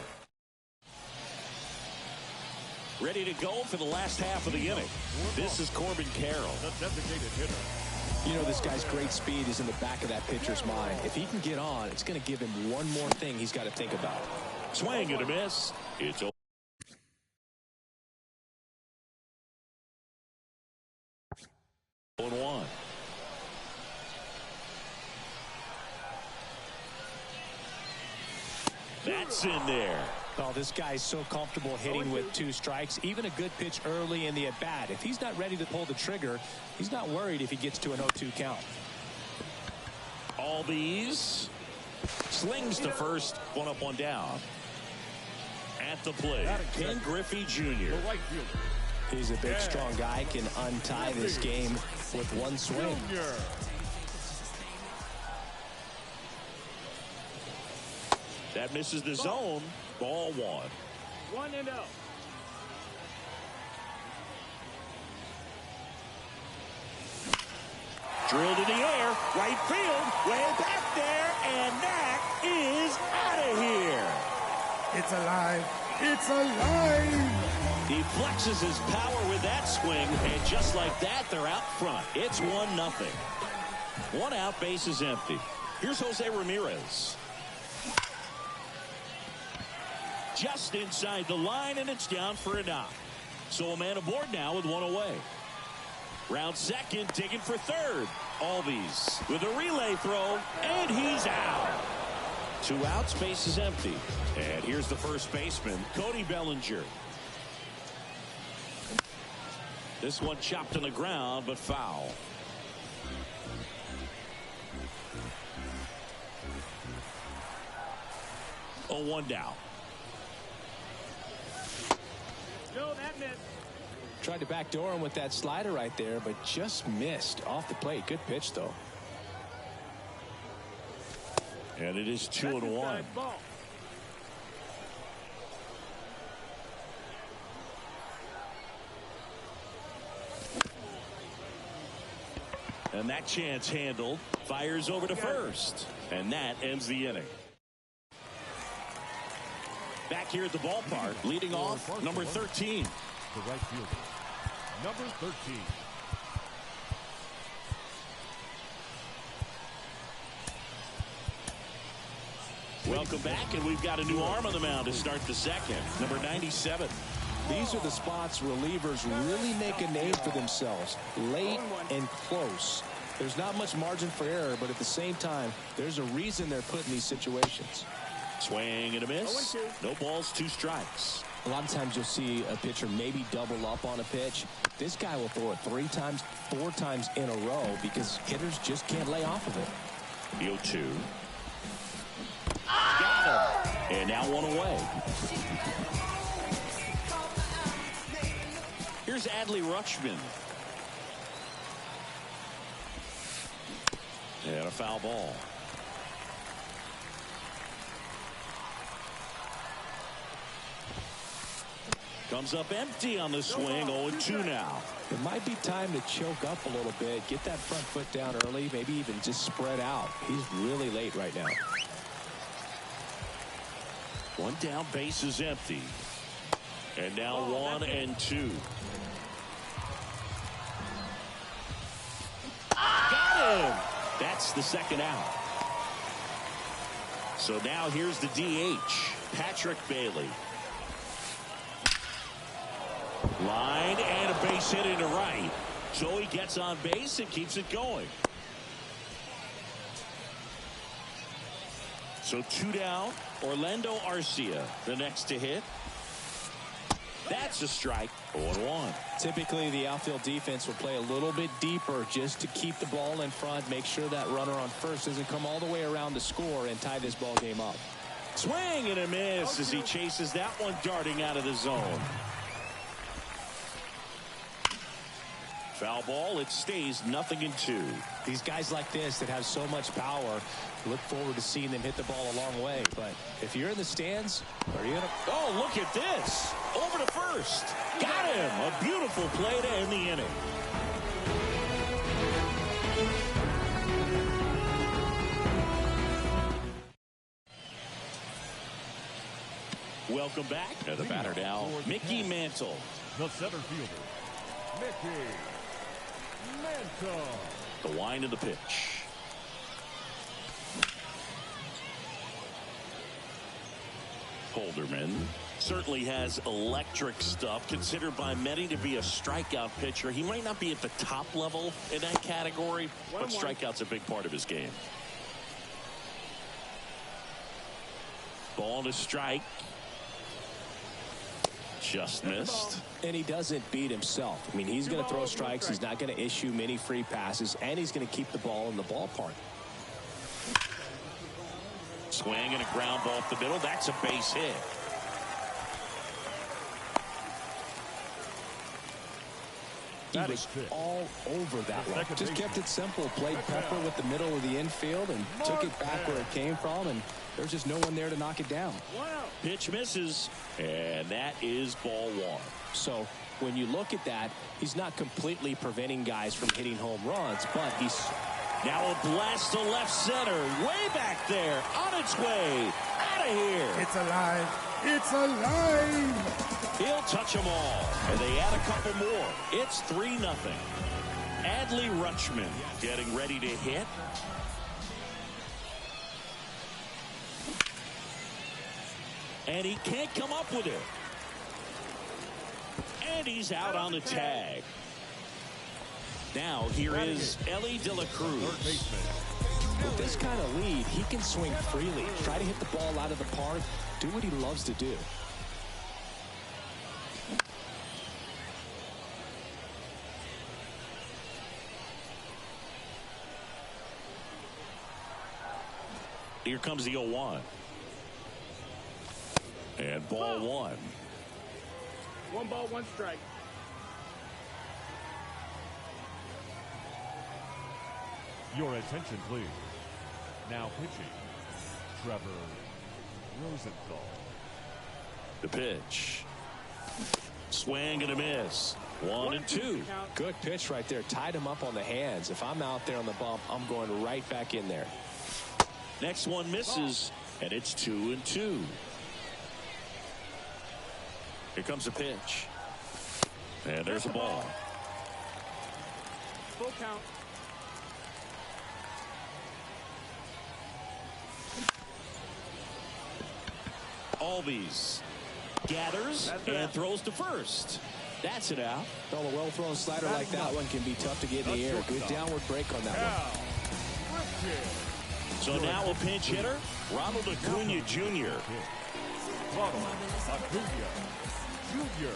Ready to go for the last half of the inning. This is Corbin Carroll. The designated hitter. You know, this guy's great speed is in the back of that pitcher's mind. If he can get on, it's going to give him one more thing he's got to think about. Swing and a miss. It's 0-1. That's in there. Oh, this guy's so comfortable hitting with 2 strikes. Even a good pitch early in the at-bat. If he's not ready to pull the trigger, he's not worried if he gets to an 0-2 count. Albies slings to first. One up, one down. At the plate, Ken Griffey Jr. The right fielder. He's a big, strong guy. Can untie this game with one swing. That misses the zone. Ball 1. 1-0. Drilled in the air, right field, way back there, and that is out of here. It's alive. It's alive. He flexes his power with that swing, and just like that, they're out front. It's 1-0. 1 out, base is empty. Here's Jose Ramirez. Just inside the line, and it's down for a knock. So a man aboard now with 1 away. Round second, digging for third. Albies with a relay throw, and he's out. 2 outs, base is empty. And here's the first baseman, Cody Bellinger. This one chopped on the ground, but foul. 0-1 now. No, that missed. Tried to backdoor him with that slider right there, but just missed off the plate. Good pitch, though. And it is 2-1. Ball. And that chance handled. Fires over to first. And that ends the inning. Back here at the ballpark, leading off, number 13. The right fielder, number 13. Welcome back, and we've got a new arm on the mound to start the second. Number 97. These are the spots relievers really make a name for themselves. Late and close. There's not much margin for error, but at the same time, there's a reason they're put in these situations. Swing and a miss. No balls, 2 strikes. A lot of times you'll see a pitcher maybe double up on a pitch. This guy will throw it 3 times, 4 times in a row because hitters just can't lay off of it. The 0-2. Got him. And now 1 away. Here's Adley Rutschman. And a foul ball. Comes up empty on the swing. 0-2 now. It might be time to choke up a little bit. Get that front foot down early. Maybe even just spread out. He's really late right now. 1 down, base is empty. And now 1-2. Got him! That's the second out. So now here's the DH, Patrick Bailey. Line and a base hit into right. So he gets on base and keeps it going. So 2 down. Orlando Arcia, the next to hit. That's a strike. 0-1. Typically, the outfield defense will play a little bit deeper just to keep the ball in front, make sure that runner on first doesn't come all the way around to score and tie this ball game up. Swing and a miss as he chases that one darting out of the zone. Foul ball. It stays 0-2. These guys like this that have so much power, look forward to seeing them hit the ball a long way. But if you're in the stands, are you gonna... Oh, look at this. Over to first. Got him. A beautiful play to end the inning. Welcome back. And the batter now, Mickey Mantle. The center fielder, Mickey Mantle. The wind of the pitch. Holderman certainly has electric stuff, considered by many to be a strikeout pitcher. He might not be at the top level in that category, but strikeout's a big part of his game. Ball to strike. Just missed. And he doesn't beat himself. I mean, he's going to throw strikes. He's not going to issue many free passes, and he's going to keep the ball in the ballpark. Swing and a ground ball up the middle. That's a base hit. He was all over that one. Just kept it simple. Played pepper with the middle of the infield and took it back where it came from, and there's just no one there to knock it down. Pitch misses, and that is ball 1. So when you look at that, he's not completely preventing guys from hitting home runs, but he's... Now a blast to left center, way back there, on its way, out of here. It's alive. It's alive. He'll touch them all, and they add a couple more. It's 3-0. Adley Rutschman getting ready to hit. And he can't come up with it. And he's out on the tag. Now here is Ellie De La Cruz. With this kind of lead, he can swing freely, try to hit the ball out of the park, do what he loves to do. Here comes the 0-1. And ball one. 1 ball, 1 strike. Your attention, please. Now pitching, Trevor Rosenthal. The pitch. Swing and a miss. 1-2. Good pitch right there. Tied him up on the hands. If I'm out there on the bump, I'm going right back in there. Next one misses, and it's 2-2. Here comes a pitch. And there's a ball. Full count. Albies gathers and throws to first. That's it out. Well, a well-thrown slider like that one can be tough to get in the air. Good downward break on that one. So now a pinch hitter, Ronald Acuna Jr. Ronald Acuna Jr.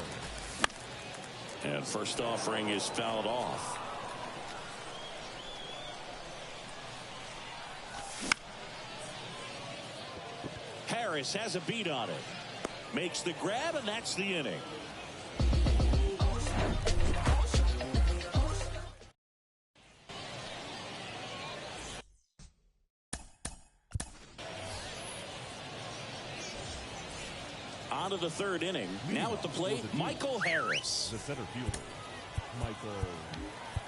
And first offering is fouled off. Harris has a beat on it. Makes the grab, and that's the inning. On to the third inning. Now at the plate, Michael Harris. The center fielder, Michael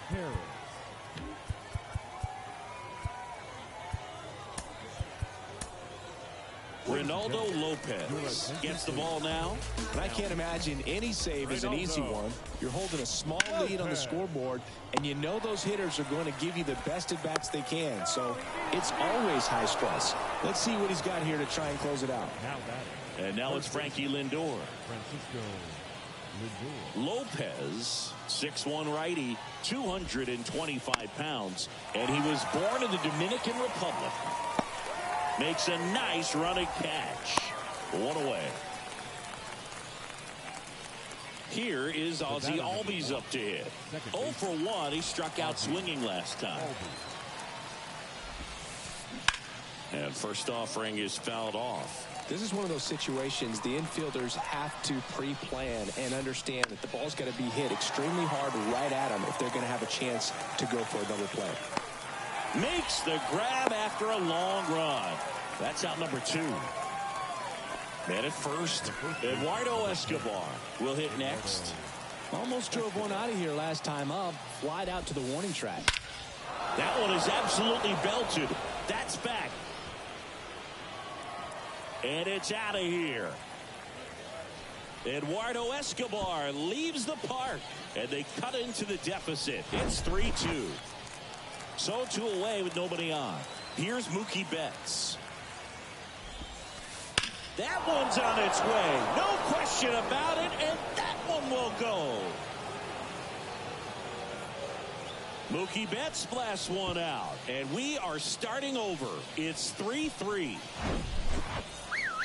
Harris. Ronaldo Lopez gets the ball now. And I can't imagine any save is an easy one. You're holding a small lead on the scoreboard, and you know those hitters are going to give you the best at-bats they can. So it's always high stress. Let's see what he's got here to try and close it out. And now it's Frankie Lindor. Francisco Lindor. Lopez, 6'1" righty, 225 pounds, and he was born in the Dominican Republic. Makes a nice running catch. One away. Here is Ozzie Albies up to hit. 0 for 1. He struck out swinging last time. And first offering is fouled off. This is one of those situations the infielders have to pre-plan and understand that the ball's got to be hit extremely hard right at them if they're going to have a chance to go for another play. Makes the grab after a long run. That's out number 2. Man at first, Eduardo Escobar will hit next. Almost drove one out of here last time up. Flied out to the warning track. That one is absolutely belted. That's back. And it's out of here. Eduardo Escobar leaves the park, and they cut into the deficit. It's 3-2. So 2 away with nobody on. Here's Mookie Betts. That one's on its way. No question about it, and that one will go. Mookie Betts blasts one out, and we are starting over. It's 3-3.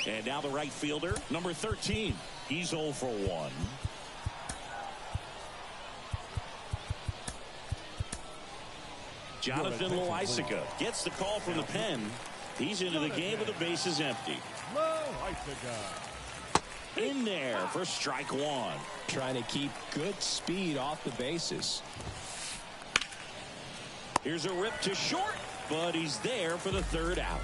And now the right fielder, number 13. He's 0 for 1. Jonathan Loaisiga gets the call from the pen. He's into the game with the bases empty. In there for strike 1. Trying to keep good speed off the bases. Here's a rip to short, but he's there for the third out.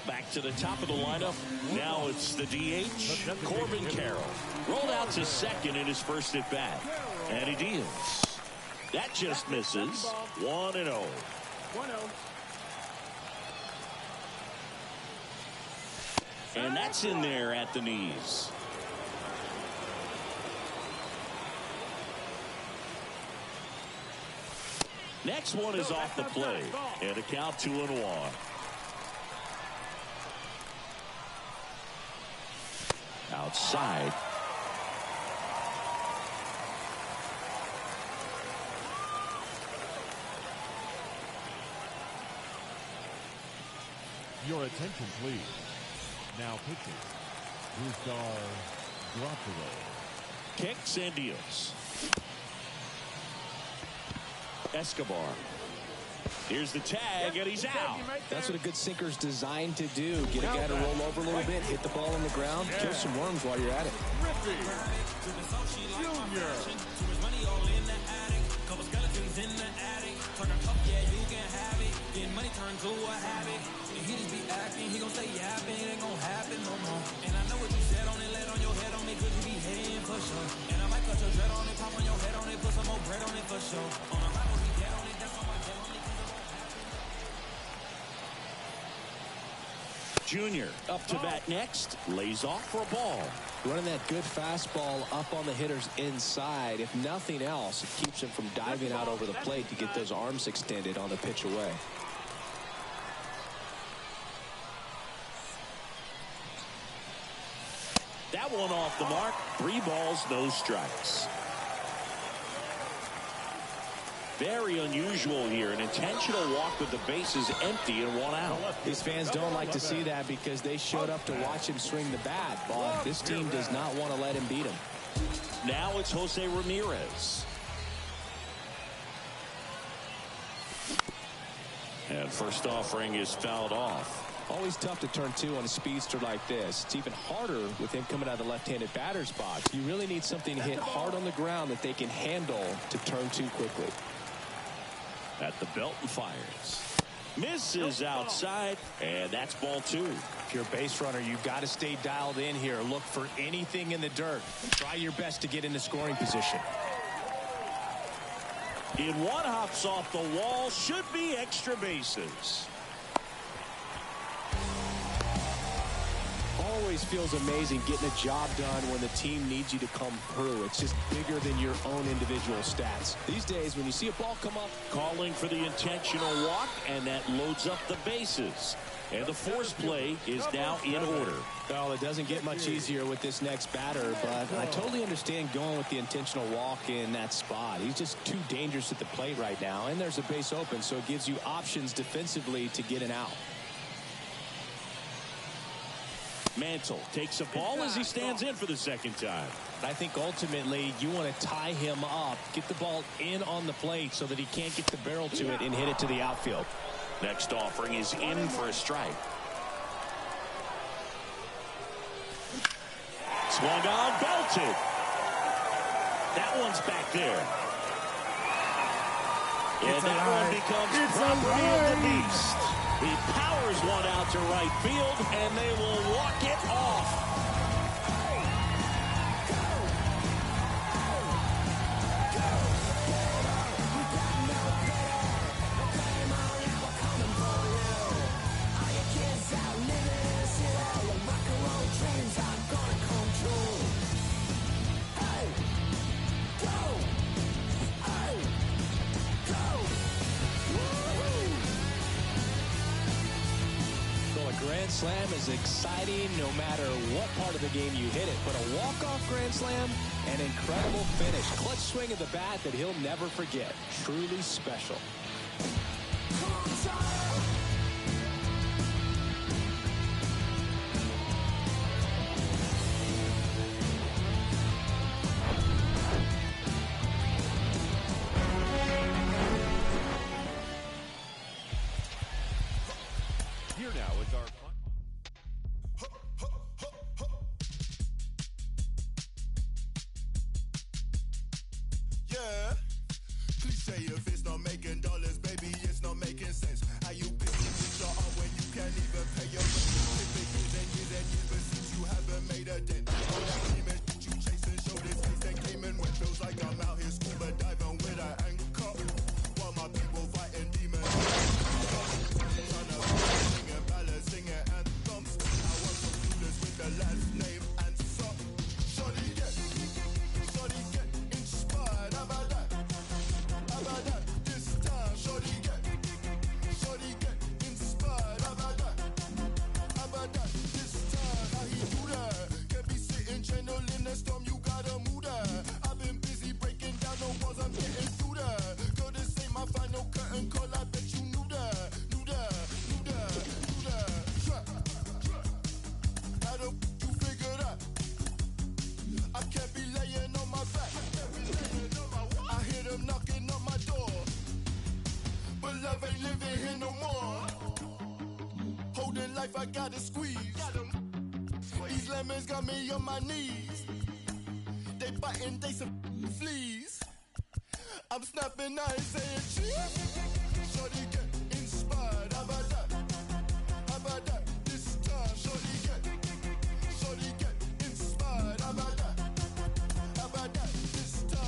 Back to the top of the lineup. Now it's the DH, Corbin Carroll. Rolled out to second in his first at bat. And he deals. That just misses. 1-0. 1-0. And that's in there at the knees. Next one is off the plate. And a count 2-1. Outside. Your attention, please. Now pitching, Brusdar Graterol. Kicks and deals. Escobar. Here's the tag, and he's out. That's what a good sinker's designed to do. Get a guy to roll over a little bit, hit the ball on the ground, kill some worms while you're at it. Junior up to bat next, lays off for a ball. Running that good fastball up on the hitter's inside. If nothing else, it keeps him from diving out over the plate to get those arms extended on the pitch away. That one off the mark. 3 balls, no strikes. Very unusual here. An intentional walk with the bases empty and 1 out. These fans don't like to see that because they showed up to watch him swing the bat, but this team does not want to let him beat him. Now it's Jose Ramirez. And first offering is fouled off. Always tough to turn 2 on a speedster like this. It's even harder with him coming out of the left-handed batter's box. You really need something hit hard on the ground that they can handle to turn 2 quickly. At the belt and fires. Misses outside, and that's ball 2. If you're a base runner, you've got to stay dialed in here. Look for anything in the dirt. Try your best to get into scoring position. In 1, hops off the wall. Should be extra bases. Always feels amazing getting a job done when the team needs you to come through. It's just bigger than your own individual stats. These days, when you see a ball come up, calling for the intentional walk, and that loads up the bases. And the force play is now in order. Well, it doesn't get much easier with this next batter, but I totally understand going with the intentional walk in that spot. He's just too dangerous at the plate right now, and there's a base open, so it gives you options defensively to get an out. Mantle takes a ball as he stands in for the second time. I think ultimately you want to tie him up, get the ball in on the plate so that he can't get the barrel to it and hit it to the outfield. Next offering is in for a strike. Swung on, belted. That one's back there. And that one becomes property of the beast. He powers one out to right field, and they will walk it off. Grand slam is exciting no matter what part of the game you hit it, but a walk-off grand slam, an incredible finish. Clutch swing of the bat that he'll never forget. Truly special. Here now is our Yeah. Cliche if it's not making dollars, baby, it's not making sense. How you pick a picture up when you can't even pay your rent? It's been years and years and years, but since you haven't made a dent. All that demon shit you chasing, show this face and came in when feels like I'm out here scuba diving with an anchor. While my people fighting demons. Singing ballads, singing anthems. I want some clueless with the last name and some. Shorty get inspired about that. About that this time. Shorty get inspired about that. About that this time. How he do that? Can't be sitting trying to knife, I gotta squeeze. These lemons got me on my knees. They biting, they some fleas. I'm snapping, I ain't saying cheese. Shorty get inspired. How about that? How about that? This time, shorty get inspired. How about that? How about that? This time.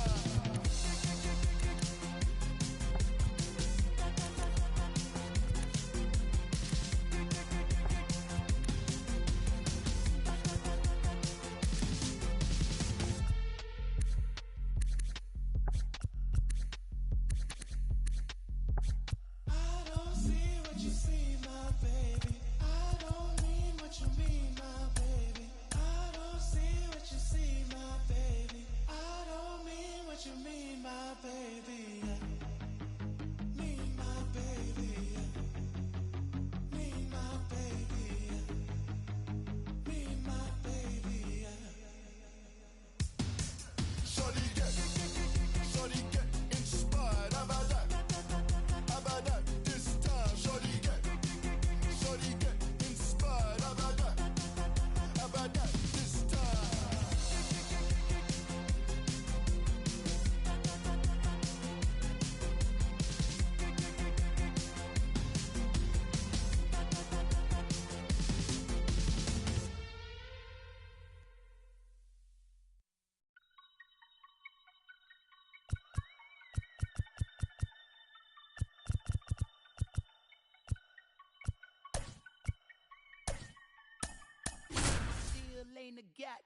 Ain't a god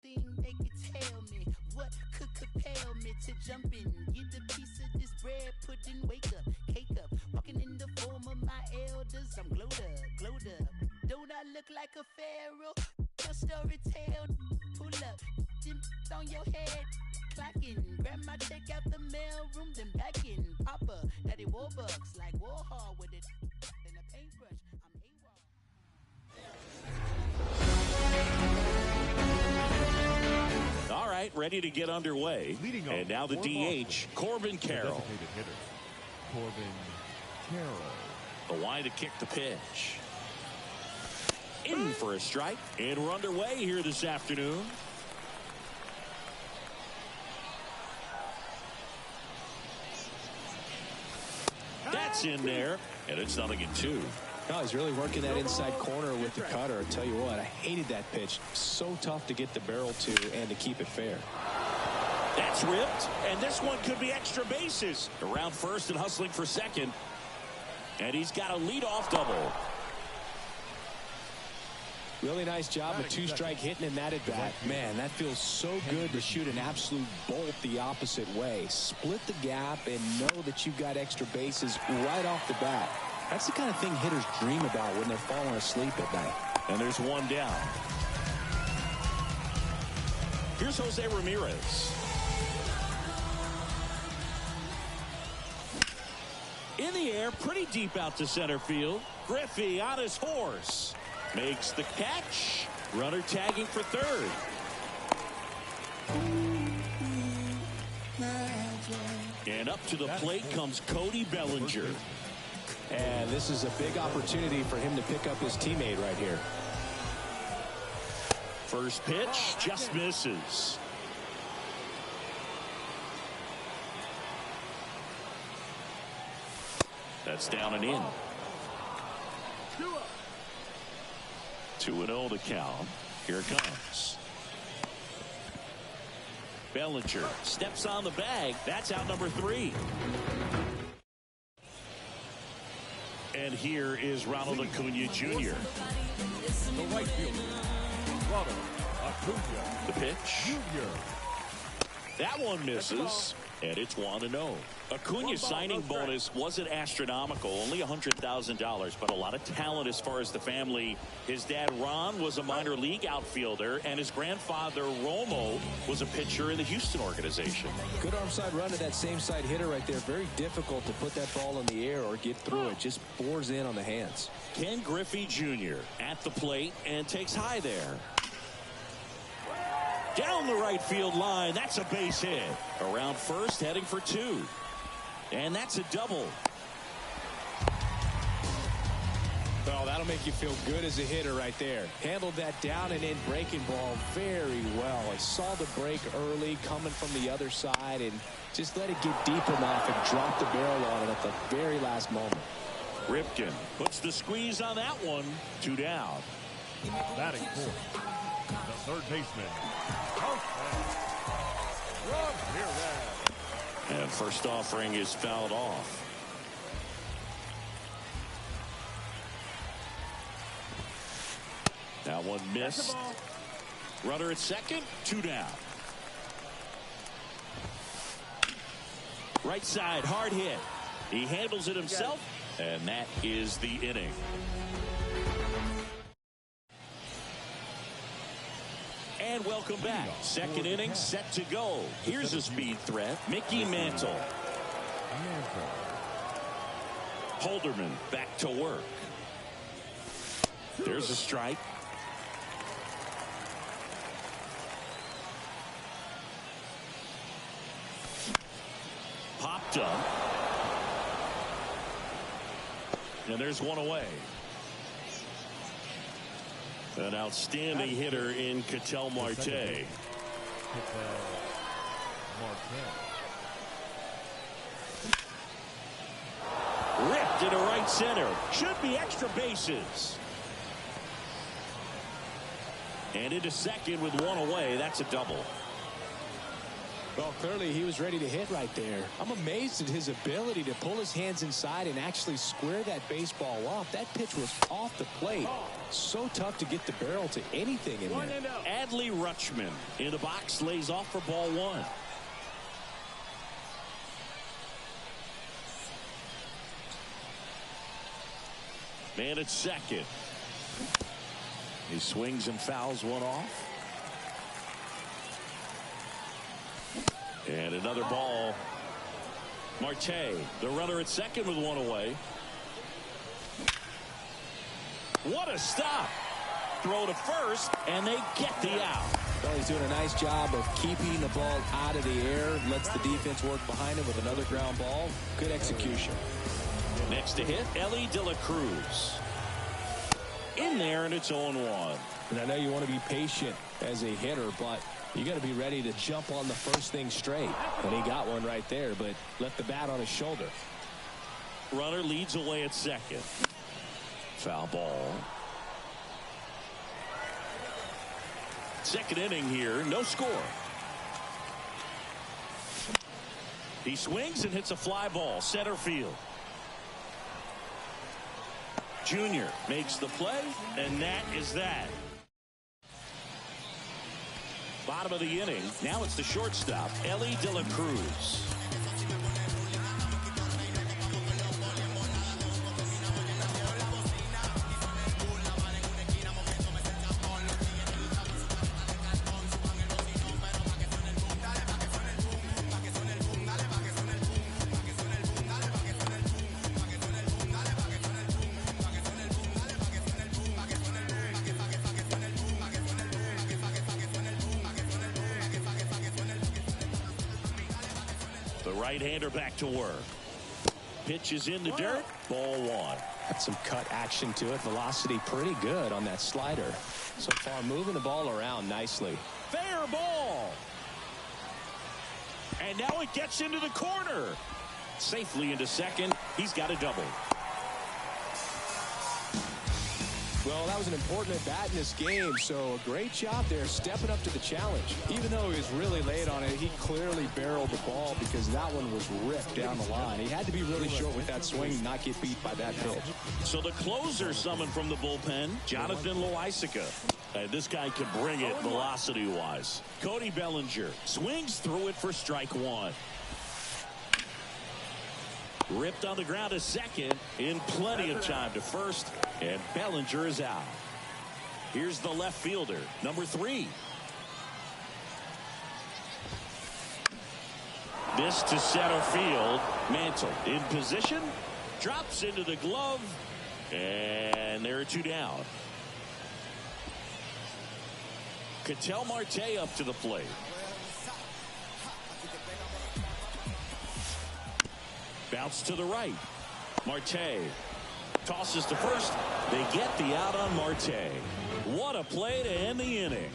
thing they could tell me. What could compel me to jump in, get a piece of this bread, pudding, wake up, cake up, walking in the form of my elders. I'm glowed up. Don't I look like a pharaoh? No story tale. Pull up, dim on your head, clocking. Grab my check out the mail room, then back in. Papa, Daddy Warbucks, like Warhol with it and a paintbrush. I'm All right, ready to get underway. And now the DH, Corbin Carroll. Corbin Carroll. The wide to kick the pitch. In for a strike. And we're underway here this afternoon. That's in there. And it's 0-2. No, he's really working that inside corner with the cutter. I'll tell you what, I hated that pitch. So tough to get the barrel to and to keep it fair. That's ripped, and this one could be extra bases. Around first and hustling for second. And he's got a leadoff double. Really nice job of two-strike hitting in that at bat. Man, that feels so good to shoot an absolute bolt the opposite way. Split the gap and know that you've got extra bases right off the bat. That's the kind of thing hitters dream about when they're falling asleep at night. And there's one down. Here's Jose Ramirez. In the air, pretty deep out to center field. Griffey on his horse. Makes the catch. Runner tagging for third. And up to the plate comes Cody Bellinger. And this is a big opportunity for him to pick up his teammate right here. First pitch just misses. That's down and in. 2-0 to count. Here it comes. Bellinger steps on the bag. That's out number 3. And here is Ronald Acuna Jr. The right fielder, Ronald Acuna. The pitch. That one misses, and it's 1-0. Acuna's signing bonus wasn't astronomical, only $100,000, but a lot of talent as far as the family. His dad, Ron, was a minor league outfielder, and his grandfather, Romo, was a pitcher in the Houston organization. Good arm side run to that same side hitter right there. Very difficult to put that ball in the air or get through it. Just bores in on the hands. Ken Griffey Jr. at the plate and takes high there. Down the right field line. That's a base hit. Around first, heading for 2. And that's a double. Well, That'll make you feel good as a hitter right there. Handled that down and in breaking ball very well. I saw the break early coming from the other side and just let it get deep enough and drop the barrel on it at the very last moment. Ripken puts the squeeze on that one. 2 down. Batting fourth, the third baseman. And first offering is fouled off. That one missed. Runner at second, 2 down. Right side, hard hit. He handles it himself, and that is the inning. And welcome back. Second inning set to go. Here's a speed threat, Mickey Mantle. Holderman back to work. There's a strike. Popped up. And there's one away. An outstanding hitter in Ketel Marte. Ripped into right center. Should be extra bases. And into second with one away. That's a double. Well, clearly he was ready to hit right there. I'm amazed at his ability to pull his hands inside and actually square that baseball up. That pitch was off the plate. So tough to get the barrel to anything in there. Adley Rutschman in the box, lays off for ball 1. Man at second. He swings and fouls one off. And another ball. Marte, the runner at second with one away. What a stop. Throw to first, and they get the out. Well, he's doing a nice job of keeping the ball out of the air. Lets the defense work behind him with another ground ball. Good execution. Next to hit, Ellie De La Cruz. In there, and it's 0-1. And I know you want to be patient as a hitter, but you got to be ready to jump on the first thing straight. And he got one right there, but left the bat on his shoulder. Runner leads away at second. Foul ball. Second inning here, no score. He swings and hits a fly ball, center field. Junior makes the play, and that is that. Bottom of the inning. Now it's the shortstop, Ellie De La Cruz. The right-hander back to work. Pitch is in the dirt. Ball 1. Got some cut action to it. Velocity pretty good on that slider. So far moving the ball around nicely. Fair ball. And now it gets into the corner. Safely into second. He's got a double. Well, that was an important at-bat in this game, so a great job there stepping up to the challenge. Even though he was really late on it, he clearly barreled the ball because that one was ripped down the line. He had to be really short with that swing and not get beat by that pitch. So the closer summoned from the bullpen, Jonathan Loaisiga. This guy can bring it velocity-wise. Cody Bellinger swings through it for strike 1. Ripped on the ground to second in plenty of time to first, and Bellinger is out. Here's the left fielder, number 3. This to center field. Mantle in position, drops into the glove, and there are 2 down. Ketel Marte up to the plate. Bounce to the right. Marte Tosses to first. They get the out on Marte. What a play to end the inning.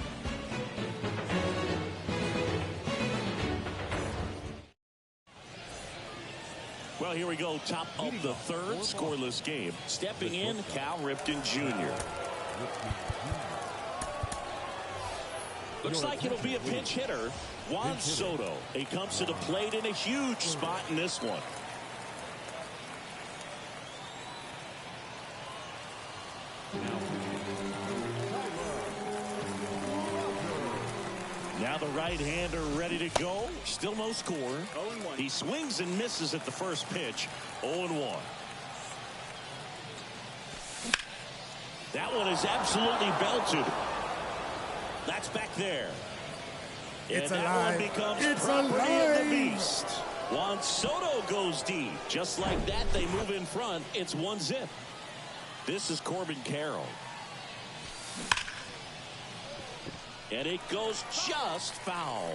Well, here we go. Top of the third. Scoreless game. Stepping in, Cal Ripken Jr. Looks like it'll be a pinch hitter. Juan Soto. He comes to the plate in a huge spot in this one. Now the right-hander ready to go. Still no score. 0-1. He swings and misses at the first pitch. 0-1. That one is absolutely belted. That's back there. It's and that alive. one becomes It's property alive. of the beast. Juan Soto goes deep. Just like that, they move in front. It's 1-0. This is Corbin Carroll. And it goes just foul.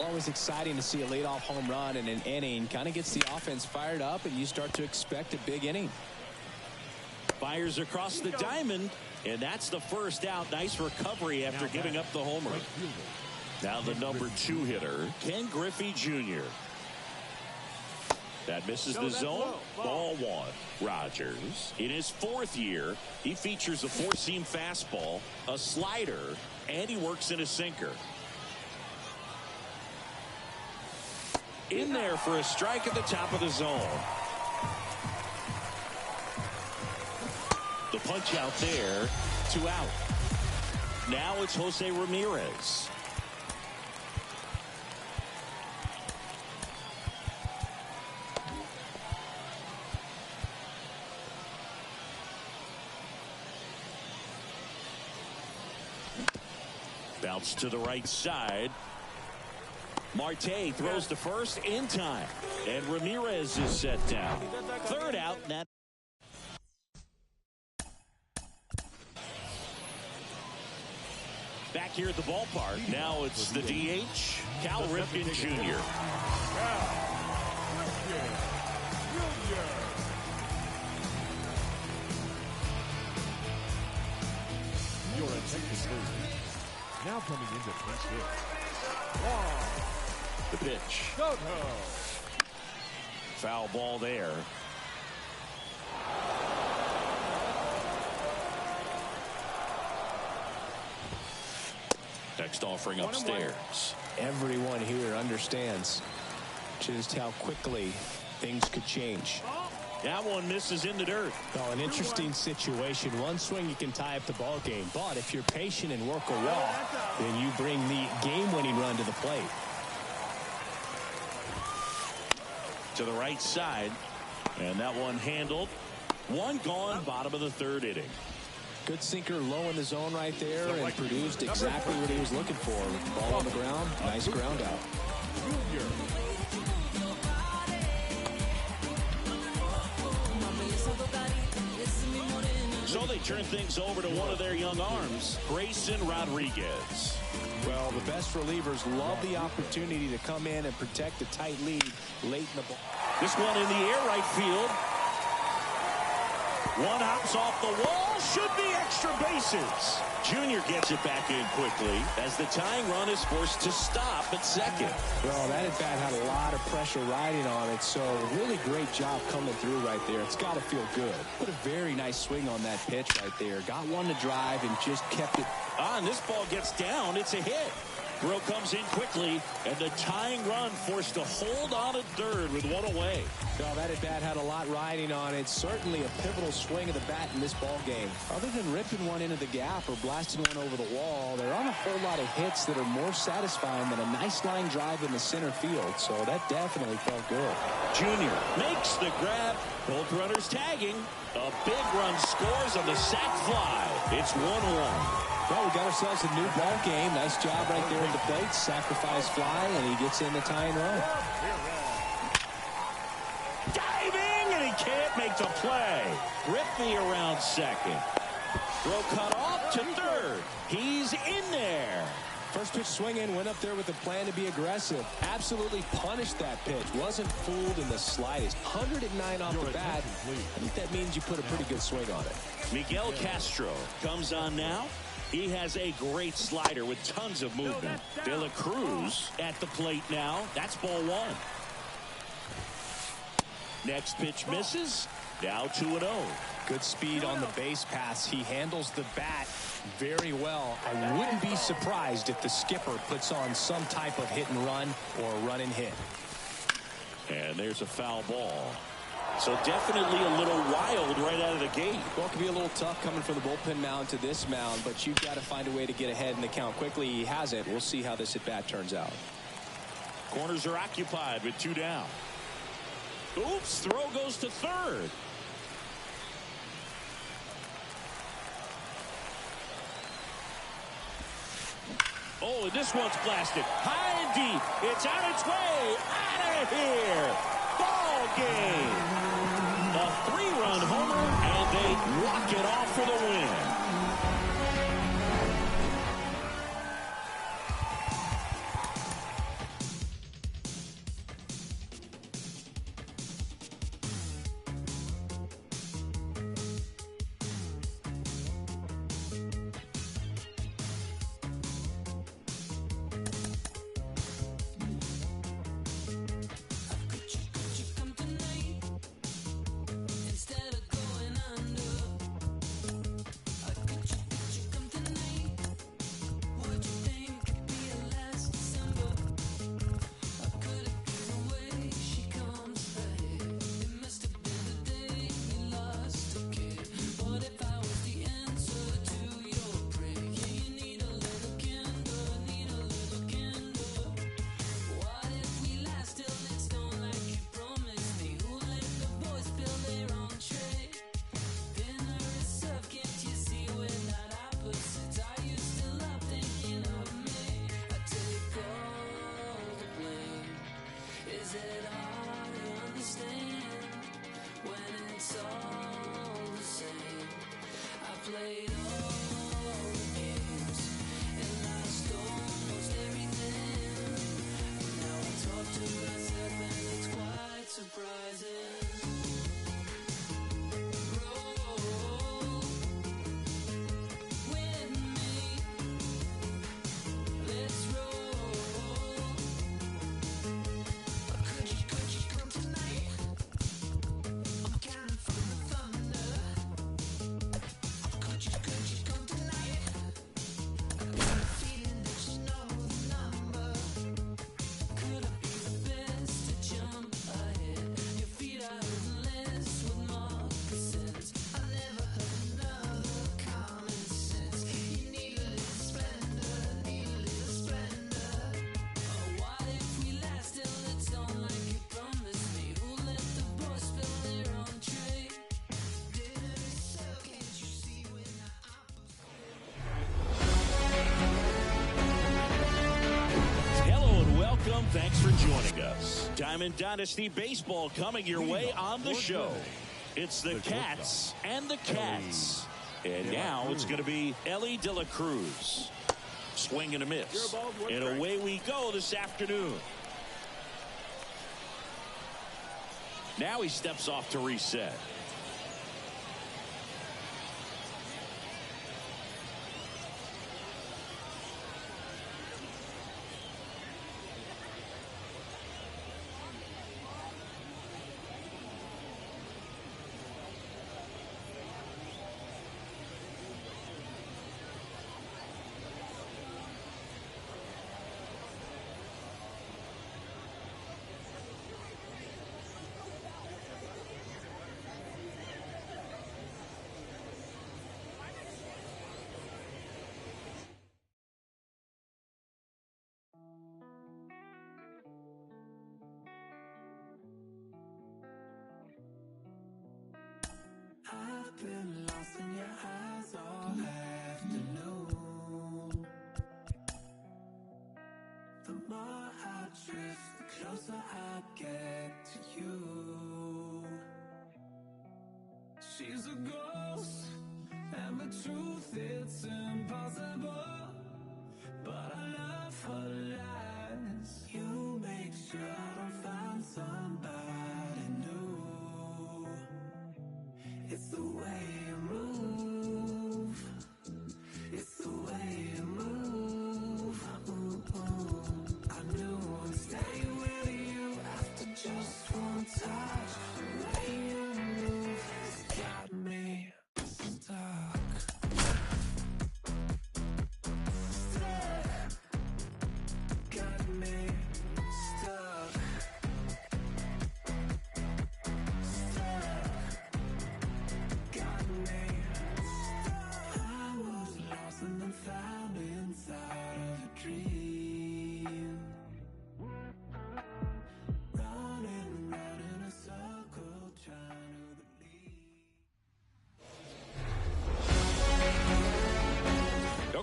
Always exciting to see a leadoff home run in an inning. Kind of gets the offense fired up, and you start to expect a big inning. Fires across the diamond, and that's the first out. Nice recovery after giving up the homer. Now the number 2 hitter, Ken Griffey Jr. That misses the zone. Ball 1. Rogers, in his 4th year, he features a 4-seam fastball, a slider, and he works in a sinker. In there for a strike at the top of the zone. The punch out there, 2 out. Now it's Jose Ramirez. Bounce to the right side. Marte throws to first in time. And Ramirez is set down. 3rd out. Back here at the ballpark. Now it's the DH, Cal Ripken Jr. Your attention, now coming into pitch. The pitch. Foul ball there. Next offering upstairs. Everyone here understands just how quickly things could change. That one misses in the dirt. Well, an interesting situation. One swing you can tie up the ball game, but if you're patient and work a walk, then you bring the game-winning run to the plate. To the right side, and that one handled. 1 gone, bottom of the 3rd inning. Good sinker low in the zone right there and produced exactly what he was looking for. Ball on the ground, nice ground out. So they turn things over to one of their young arms, Grayson Rodriguez. Well, the best relievers love the opportunity to come in and protect a tight lead late in the ball. This one in the air, right field. One hops off the wall, should be extra bases. Junior gets it back in quickly as the tying run is forced to stop at second. Well, that at bat had a lot of pressure riding on it, so really great job coming through right there. It's got to feel good. Put a very nice swing on that pitch right there. Got one to drive and just kept it. And this ball gets down. It's a hit. Grill comes in quickly, and the tying run forced to hold on at 3rd with 1 away. Well, that at bat had a lot riding on it. Certainly a pivotal swing of the bat in this ball game. Other than ripping one into the gap or blasting one over the wall, there aren't a whole lot of hits that are more satisfying than a nice line drive in the center field. So that definitely felt good. Junior makes the grab. Both runners tagging. A big run scores on the sac fly. It's 1-1. Well, we got ourselves a new ball game. Nice job right there at the plate. Sacrifice fly, and he gets in the tying run. Diving, and he can't make the play. Griffey around second. Throw cut off to 3rd. He's in there. First pitch swinging, went up there with a plan to be aggressive. Absolutely punished that pitch. Wasn't fooled in the slightest. 109 off the bat. I think that means you put a pretty good swing on it. Miguel Castro comes on now. He has a great slider with tons of movement. De La Cruz at the plate now. That's ball one. Next pitch misses. Now 2-0. Good speed on the base pass. He handles the bat very well. I wouldn't be surprised if the skipper puts on some type of hit and run or run and hit. And there's a foul ball. So definitely a little wild right out of the gate. Well, it can be a little tough coming from the bullpen mound to this mound, but you've got to find a way to get ahead in the count quickly. He hasn't. We'll see how this at bat turns out. Corners are occupied with 2 down. Oops, throw goes to third. Oh, and this one's blasted high and deep. It's on its way out of here. Ball game. A 3-run homer, and they walk it off for the win. Thanks for joining us. Diamond Dynasty Baseball coming your way on the show. It's the Cats and the Cats. And now it's going to be Ellie De La Cruz. Swing and a miss. And away we go this afternoon. Now he steps off to reset. I've been lost in your eyes all afternoon. The more I drift, the closer I get to you. She's a ghost, and the truth, it's impossible. But I love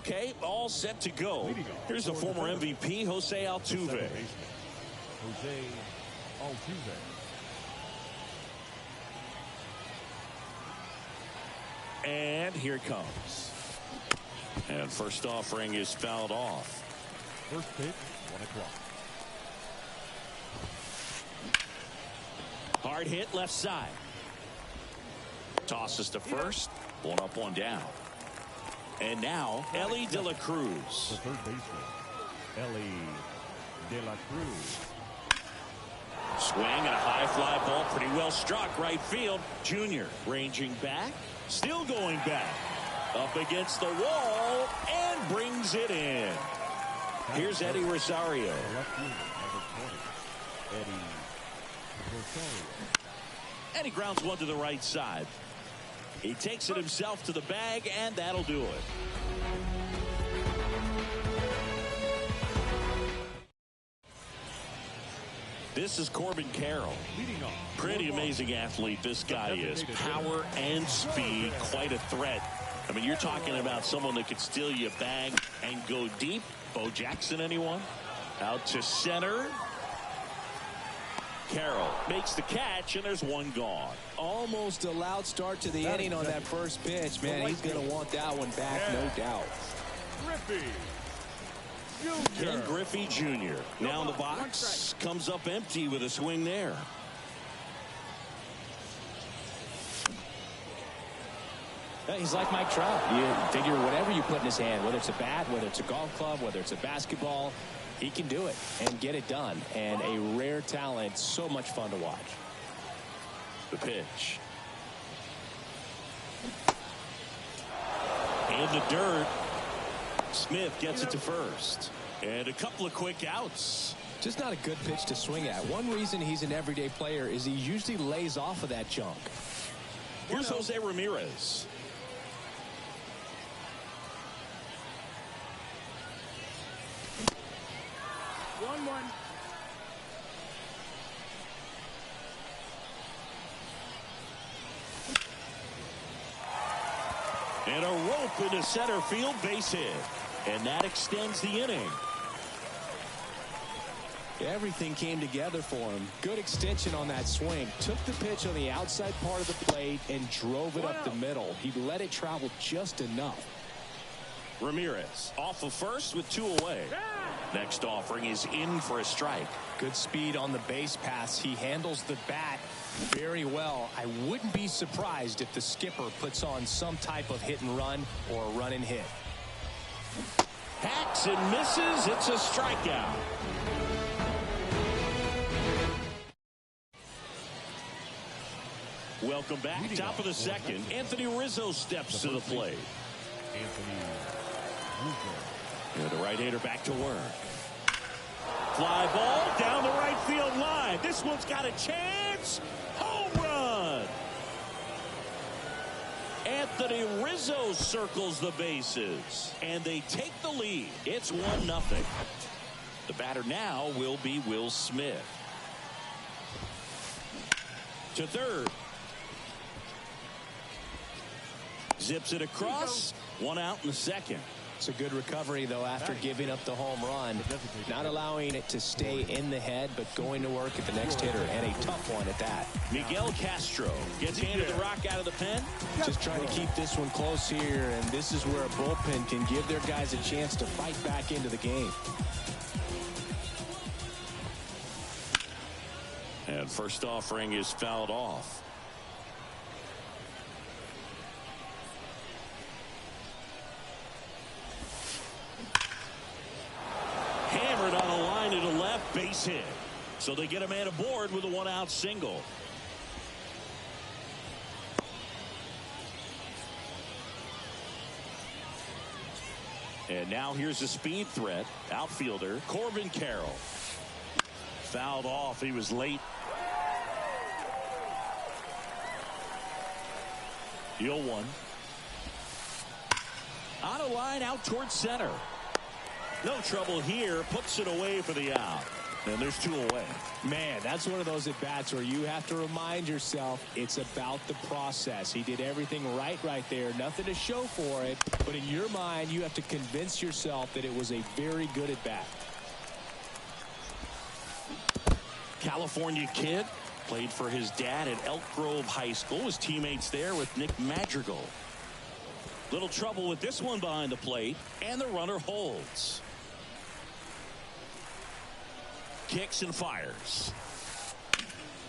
Okay, all set to go. Here's the former MVP, Jose Altuve. Jose Altuve. And here it comes. And first offering is fouled off. First pitch, 1 o'clock. Hard hit left side. Tosses to first. 1 up, 1 down. And now, Ellie De La Cruz. The third baseman, Ellie De La Cruz. Swing and a high fly ball, pretty well struck right field. Junior ranging back, still going back. Up against the wall and brings it in. Here's Eddie Rosario. Left fielder, number 20, Eddie Rosario. And he grounds one to the right side. He takes it himself to the bag, and that'll do it. This is Corbin Carroll. Pretty amazing athlete this guy is. Power and speed, quite a threat. I mean, you're talking about someone that could steal your bag and go deep. Bo Jackson, anyone? Out to center. Carroll makes the catch, and there's one gone. Almost a loud start to the inning on that first pitch. Man, he's going to want that one back, no doubt. Griffey Ken Griffey Jr. Now in the box. Comes up empty with a swing there. He's like Mike Trout. You figure whatever you put in his hand, whether it's a bat, whether it's a golf club, whether it's a basketball, he can do it and get it done. And a rare talent, so much fun to watch. The pitch. In the dirt. Smith gets it to first. And a couple of quick outs. Just not a good pitch to swing at. One reason he's an everyday player is he usually lays off of that junk. Here's Jose Ramirez. One. And a rope into center field, base hit. And that extends the inning. Everything came together for him. Good extension on that swing. Took the pitch on the outside part of the plate and drove it up the middle. He let it travel just enough. Ramirez off of first with 2 away. Next offering is in for a strike. Good speed on the base pass. He handles the bat very well. I wouldn't be surprised if the skipper puts on some type of hit and run or a run and hit. Hacks and misses. It's a strikeout. Welcome back. Top of the second. Anthony Rizzo steps to the plate. Anthony Rizzo. And the right-hander back to work. Fly ball down the right field line. This one's got a chance. Home run. Anthony Rizzo circles the bases. And they take the lead. It's 1-0. The batter now will be Will Smith. To third. Zips it across. 1 out in the second. It's a good recovery, though, after giving up the home run. Not allowing it to stay in the head, but going to work at the next hitter, and a tough one at that. Miguel Castro gets handed the rock out of the pen. Just trying to keep this one close here, and this is where a bullpen can give their guys a chance to fight back into the game. And first offering is fouled off. Hammered on a line to the left, base hit. So they get a man aboard with a 1-out single. And now here's a speed threat. Outfielder Corbin Carroll. Fouled off. He was late. 0-1. On a line out towards center. No trouble here. Puts it away for the out. And there's 2 away. Man, that's one of those at-bats where you have to remind yourself it's about the process. He did everything right there. Nothing to show for it. But in your mind, you have to convince yourself that it was a very good at-bat. California kid. Played for his dad at Elk Grove High School. His teammates there with Nick Madrigal. Little trouble with this one behind the plate. And the runner holds. Kicks and fires.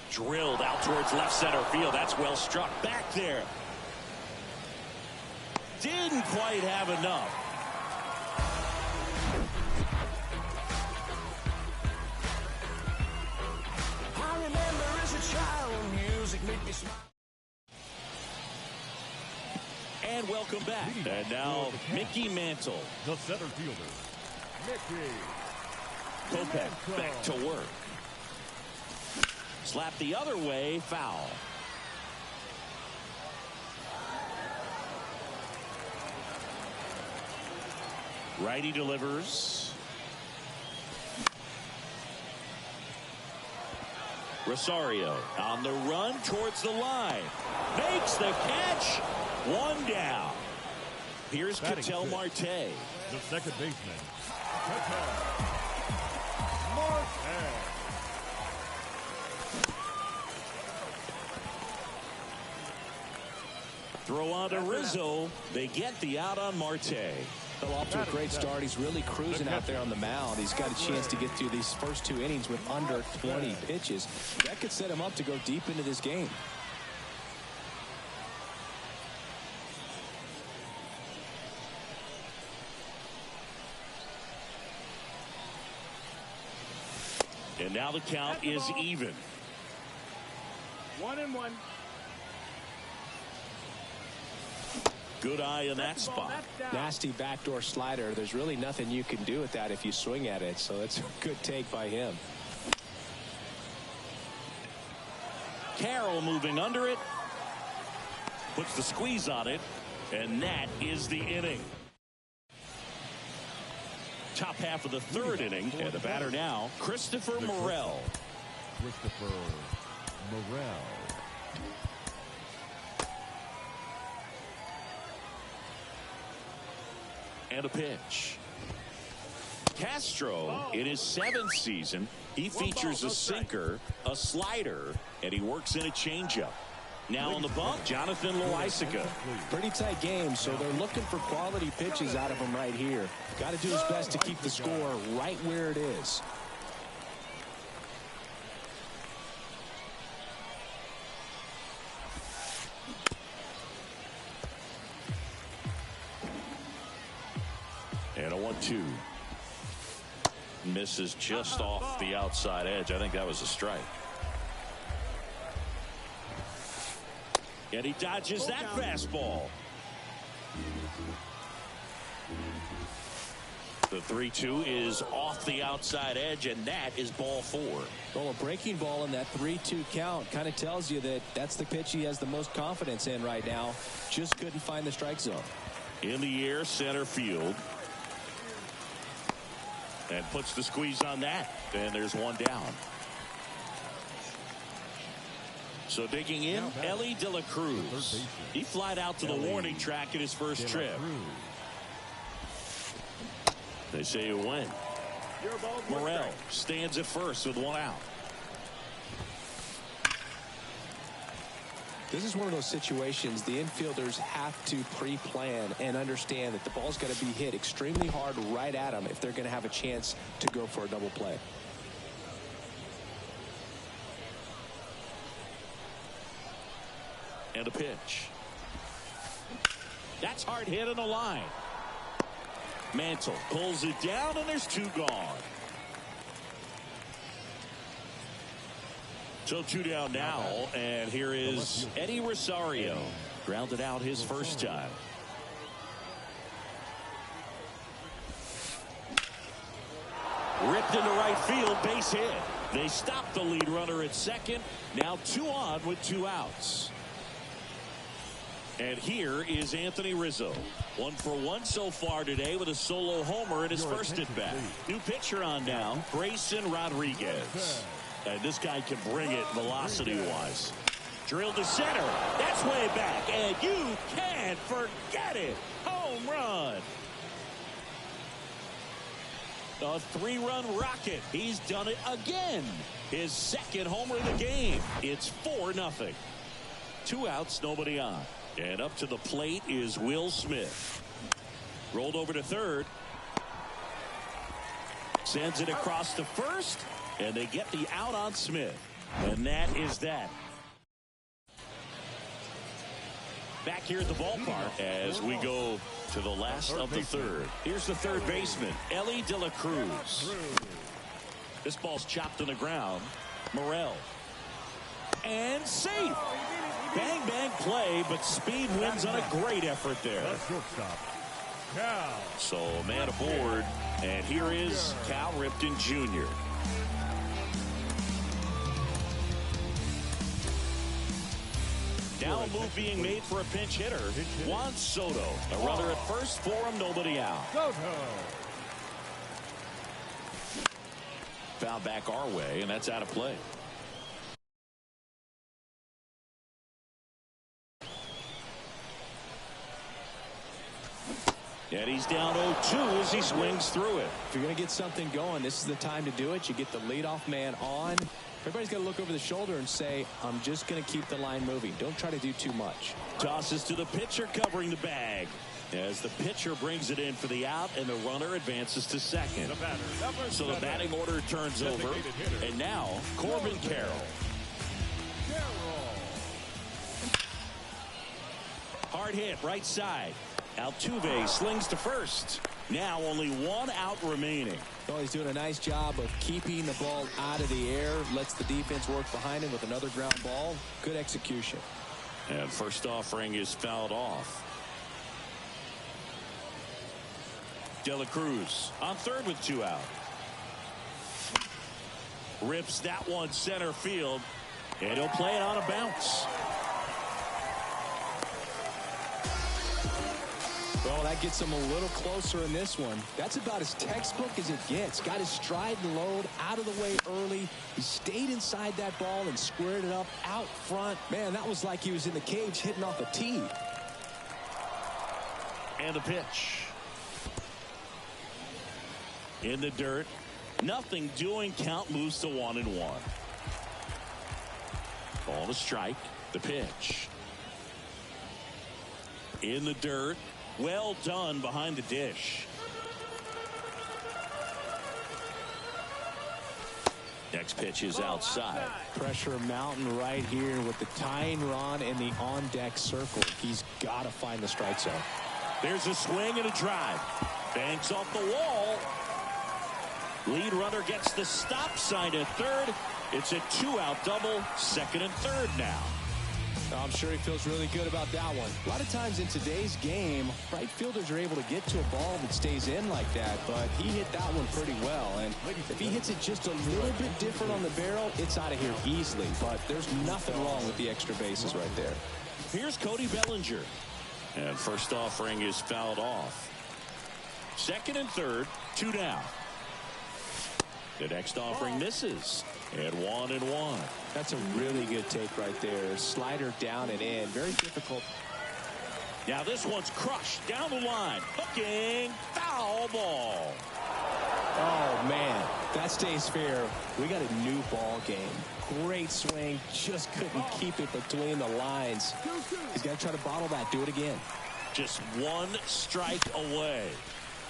Drilled out towards left center field. That's well struck. Back there. Didn't quite have enough. I remember as a child when music made me smile. And welcome back. And now Mickey Mantle. The center fielder, Mickey. Kopech back to work. Slap the other way, foul. Righty delivers. Rosario on the run towards the line. Makes the catch. 1 down. Here's Ketel Marte. The second baseman, Ketel Marte. Throw on to Rizzo. They get the out on Marte. Fell off to a great start. He's really cruising out there on the mound. He's got a chance to get through these first 2 innings with under 20 pitches. That could set him up to go deep into this game. And now the count is even. 1-1. Good eye in that spot. Nasty backdoor slider. There's really nothing you can do with that if you swing at it. So it's a good take by him. Carroll moving under it. Puts the squeeze on it. And that is the inning. Top half of the 3rd inning. And the batter now, Christopher Morel. Christopher Morel. And a pitch. Castro, in his 7th season, he features a sinker, a slider, and he works in a changeup. Now on the bump, Jonathan Loaisiga. Pretty tight game, so they're looking for quality pitches out of him right here. Got to do his best to keep the score right where it is. And a 1-2. Misses just off the outside edge. I think that was a strike. And he dodges that fastball. The 3-2 is off the outside edge, and that is ball 4. Well, a breaking ball in that 3-2 count kind of tells you that that's the pitch he has the most confidence in right now. Just couldn't find the strike zone. In the air, center field. And puts the squeeze on that. And there's 1 down. So digging in, Ellie De La Cruz. He flied out to the warning track in his first trip. They say you win. Morel stands at first with 1 out. This is one of those situations the infielders have to pre-plan and understand that the ball's got to be hit extremely hard right at them if they're going to have a chance to go for a double play. And a pitch. That's hard hit in the line. Mantle pulls it down, and there's 2 gone. So 2 down now, and here is Eddie Rosario. Grounded out his first time. Ripped into right field, base hit. They stop the lead runner at second. Now 2 on with 2 outs. And here is Anthony Rizzo. 1 for 1 so far today with a solo homer in his first at bat. New pitcher on now, Grayson Rodriguez. And this guy can bring it velocity-wise. Drilled to center. That's way back. And you can't forget it. Home run. A 3-run rocket. He's done it again. His second homer of the game. It's 4-0. 2 outs, nobody on. And up to the plate is Will Smith. Rolled over to third. Sends it across to first. And they get the out on Smith. And that is that. Back here at the ballpark as we go to the last of the third. Here's the third baseman, Ellie De La Cruz. This ball's chopped on the ground. Morel. And safe. Bang, bang play, but speed wins on a great effort there. So a man aboard, and here is Cal Ripken Jr. Now a move being made for a pinch hitter. Juan Soto. A runner at first for him, nobody out. Foul back our way, and that's out of play. And he's down 0-2 as he swings through it. If you're going to get something going, this is the time to do it. You get the leadoff man on. Everybody's got to look over the shoulder and say, I'm just going to keep the line moving. Don't try to do too much. Tosses to the pitcher covering the bag. As the pitcher brings it in for the out, and the runner advances to second. So the batting order turns over. And now, Corbin Carroll. Hard hit, right side. Altuve slings to first. Now only 1 out remaining. Well, he's doing a nice job of keeping the ball out of the air. Lets the defense work behind him with another ground ball. Good execution. And first offering is fouled off. De La Cruz on third with 2 out. Rips that one center field. And he'll play it on a bounce. Well, that gets him a little closer in this one. That's about as textbook as it gets. Got his stride and load out of the way early. He stayed inside that ball and squared it up out front. Man, that was like he was in the cage hitting off a tee. And the pitch. In the dirt. Nothing doing. Count moves to 1-1. Ball to strike. The pitch. In the dirt. Well done behind the dish. Next pitch is outside. Pressure mountain right here with the tying run in the on-deck circle. He's got to find the strike zone. There's a swing and a drive. Banks off the wall. Lead runner gets the stop sign at third. It's a 2-out double, second and third now. I'm sure he feels really good about that one. A lot of times in today's game, right fielders are able to get to a ball that stays in like that, but he hit that one pretty well. And if he hits it just a little bit different on the barrel, it's out of here easily. But there's nothing wrong with the extra bases right there. Here's Cody Bellinger. And first offering is fouled off. Second and third, 2 down. The next offering misses. And 1-1. That's a really good take right there. Slider down and in. Very difficult. Now this one's crushed down the line. Hooking. Foul ball. Oh, man. That stays fair. We got a new ball game. Great swing. Just couldn't keep it between the lines. He's got to try to bottle that. Do it again. Just 1 strike away.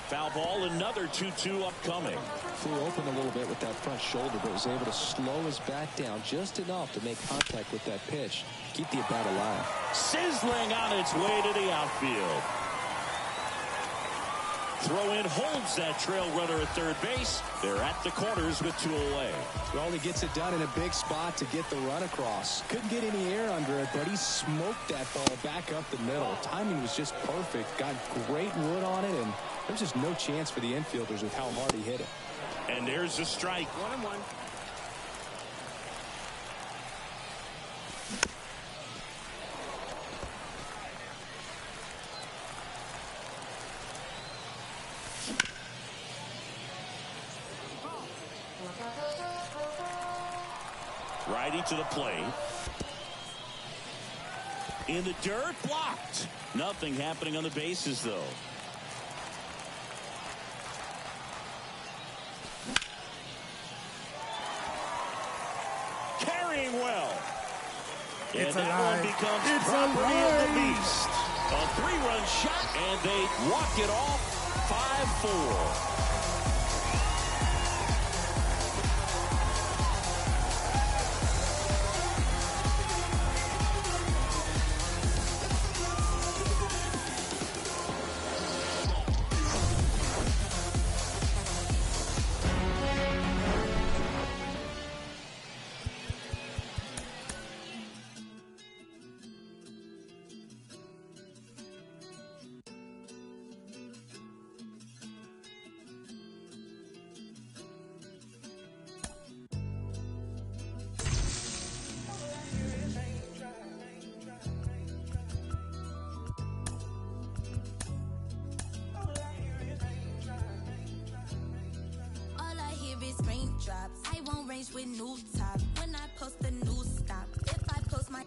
Foul ball, another 2-2 upcoming. Flew open a little bit with that front shoulder, but was able to slow his bat down just enough to make contact with that pitch. Keep the at-bat alive. Sizzling on its way to the outfield. Throw in holds that trail runner at third base. They're at the corners with 2 away. Well, he gets it done in a big spot to get the run across. Couldn't get any air under it, but he smoked that ball back up the middle. Timing was just perfect. Got great wood on it, and there's just no chance for the infielders with how hard he hit it. And there's the strike. 1-1. Righty to the plate. In the dirt, blocked. Nothing happening on the bases, though. Carrying well. And that one becomes property of the beast. A 3-run shot, and they walk it off 5-4. Raindrops. I won't range with new top. When I post a new stop. If I post my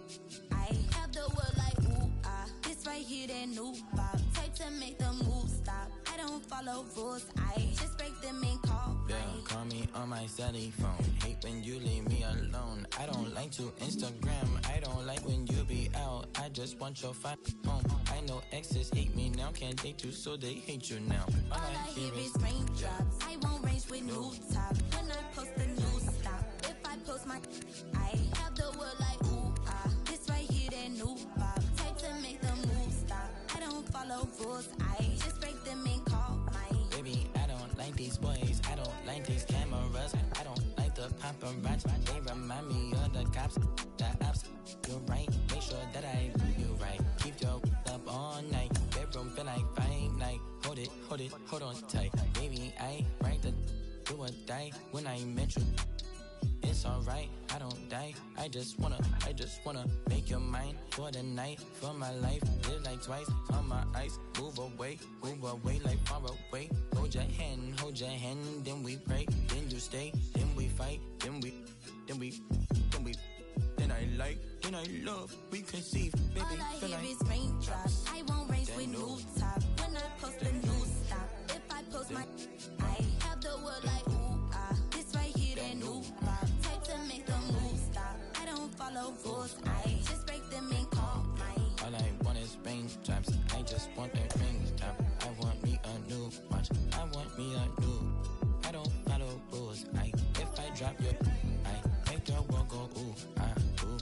I have the world like ooh ah. This right here that new pop. Type to make the move stop. I don't follow rules. I just break them and call. Yeah, call me on my celly phone. Hate when you leave me alone. I don't like to Instagram. I don't like when you be out. I just want your phone. I know exes hate me now. Can't date you, so they hate you now. All I hear is raindrops. I won't range with new top. When I post a new stop. If I post my I have the world like ooh ah. This right here that new pop. Type to make the move stop. I don't follow rules. I just break them and call mine. Baby, I don't like these boys. I don't like these cameras. I don't like the paparazzi. They remind me of the cops. The ops. You're right. Make sure that I do you right. Keep your up all night. Bedroom feel like fight night. Hold on tight. Baby, I write the do or die when I met you. It's alright, I don't die. I just wanna make your mind for the night, for my life. Live like twice on my ice. Move away like far away. Hold your hand, then we pray. Then you stay, then we fight, then I love, we conceive. Baby, all I hear is raindrops. I won't range with new top. When I post a new stop. If I post my I have the world like ooh ah. This right here that new pop. Type to make the move stop. I don't follow rules. I just break them and call mine. All I want is raindrops. I just want a raindrop. I want me a new watch. I want me a new. I don't follow rules. If I drop your I make your world go ooh ah ooh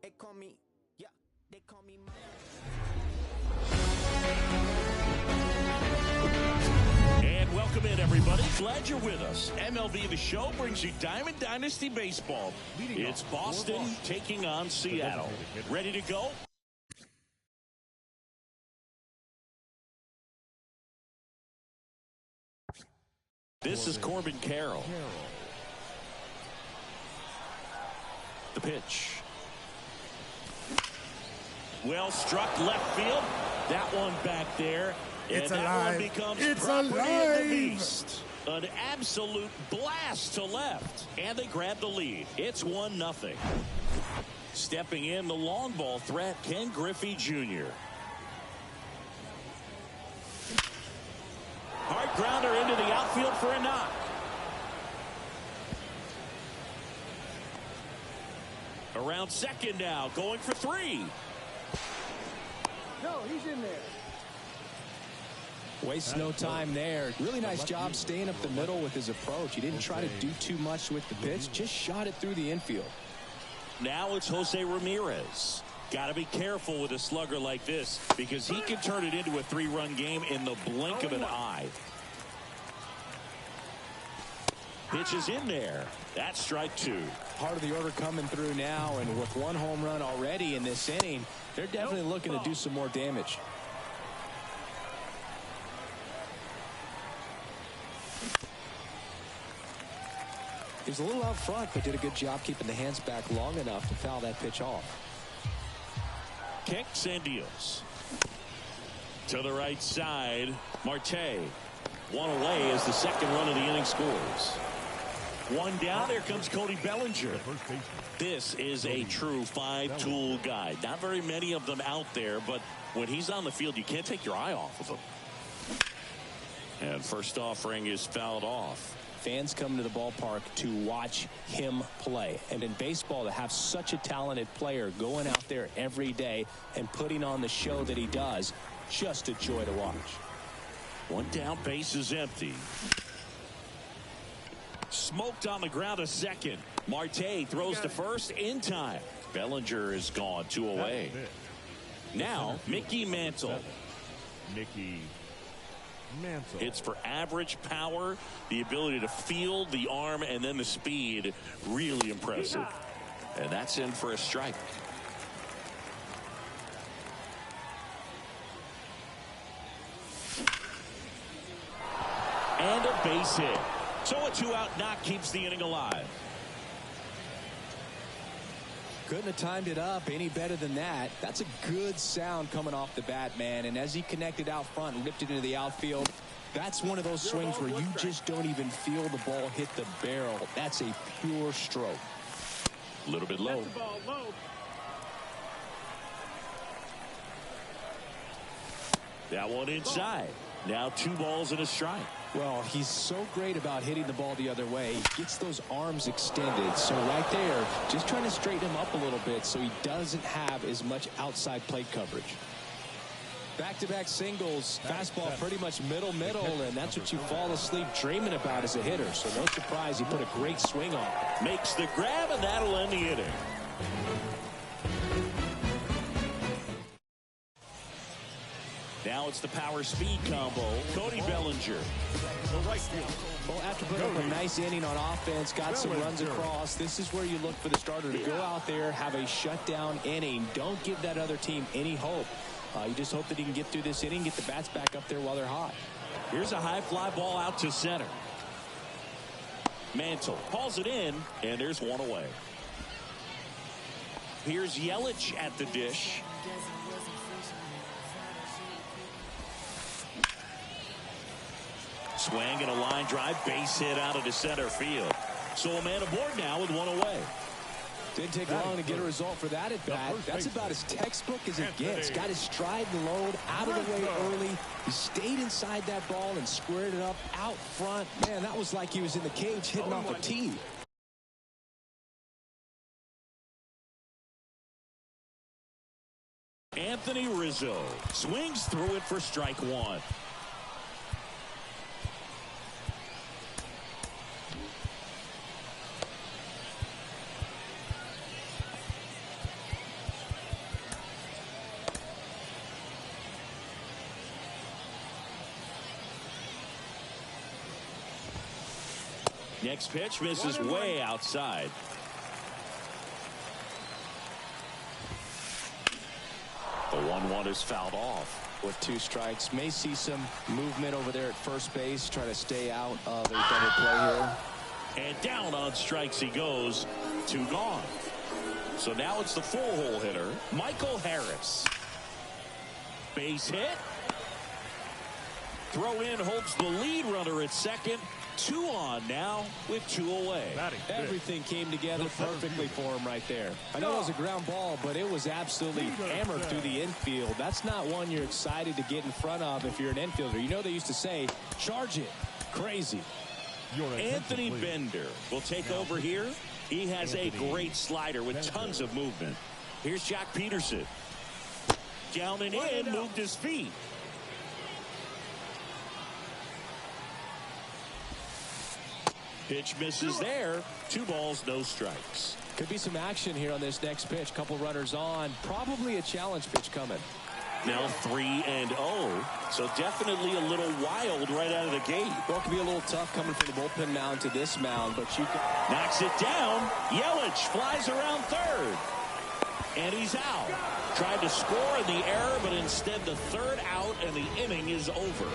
They call me, yeah, they call me And welcome in, everybody. Glad you're with us. MLB The Show brings you Diamond Dynasty Baseball. It's Boston taking on Seattle. Ready to go? This is Corbin Carroll. The pitch. Well struck left field. That one back there. It's and alive. That one becomes It's property alive. of the beast. An absolute blast to left. And they grab the lead. It's 1-0. Stepping in, the long ball threat, Ken Griffey Jr. Hard grounder into the outfield for a knock. Around second now, going for 3. No, he's in there. Wastes no time there. Really nice job staying up the middle with his approach. He didn't try to do too much with the pitch, just shot it through the infield. Now it's Jose Ramirez. Got to be careful with a slugger like this because he can turn it into a 3-run game in the blink of an eye. Pitch is in there. That's strike two. Part of the order coming through now, and with one home run already in this inning, they're definitely looking to do some more damage. He was a little out front, but did a good job keeping the hands back long enough to foul that pitch off. Kicks and deals. To the right side, Marte. One away as the second run of the inning scores. One down. There comes Cody Bellinger. This is a true five-tool guy. Not very many of them out there, but when he's on the field, you can't take your eye off of him. And first offering is fouled off. Fans come to the ballpark to watch him play. And in baseball, to have such a talented player going out there every day and putting on the show that he does, just a joy to watch. One down, base is empty. Smoked on the ground a second. Marte throws to first in time. Bellinger is gone, two away. Now, Mickey Mantle. Mickey Mantle. It's for average power, the ability to field, the arm, and then the speed. Really impressive. And that's in for a strike. And a base hit. So a two-out knock keeps the inning alive. Couldn't have timed it up any better than that. That's a good sound coming off the bat, man. And as he connected out front and ripped it into the outfield, that's one of those swings where you just don't even feel the ball hit the barrel. That's a pure stroke. A little bit low. That one inside. Now 2 balls and a strike. Well, he's so great about hitting the ball the other way. He gets those arms extended. So right there, just trying to straighten him up a little bit so he doesn't have as much outside plate coverage. Back-to-back singles, fastball pretty much middle, and that's what you fall asleep dreaming about as a hitter. So no surprise, he put a great swing on it. Makes the grab, and that'll end the inning. Now it's the power speed combo. Cody Bellinger. Well, after putting up a nice inning on offense, got some runs across, this is where you look for the starter to go out there, have a shutdown inning. Don't give that other team any hope. You just hope that he can get through this inning, get the bats back up there while they're hot. Here's a high fly ball out to center. Mantle hauls it in, and there's one away. Here's Yelich at the dish. Swing and a line drive, base hit out of the center field. So a man aboard now with one away. Didn't take long to get a result for that at bat. That's about as textbook as it gets. Got his stride and load out of the way early. He stayed inside that ball and squared it up out front. Man, that was like he was in the cage hitting off a tee. Anthony Rizzo swings through it for strike one. Next pitch misses way outside. The 1-1 is fouled off. With 2 strikes, may see some movement over there at first base, trying to stay out of a double play here. And down on strikes he goes. 2 gone. So now it's the full hole hitter, Michael Harris. Base hit. Throw in holds the lead runner at second. 2 on now with 2 away. Everything came together perfectly for him right there. I know it was a ground ball, but it was absolutely hammered through the infield. That's not one you're excited to get in front of if you're an infielder. You know they used to say, charge it. Crazy. Anthony Bender will take over here. He has a great slider with tons of movement. Here's Jack Peterson. Down and in, moved his feet. Pitch misses there. 2 balls, no strikes. Could be some action here on this next pitch. Couple runners on. Probably a challenge pitch coming. Now 3-0. So definitely a little wild right out of the gate. Well, it can be a little tough coming from the bullpen mound to this mound, but you can... Knocks it down. Yelich flies around third. And he's out. Tried to score in the error, but instead the third out and the inning is over.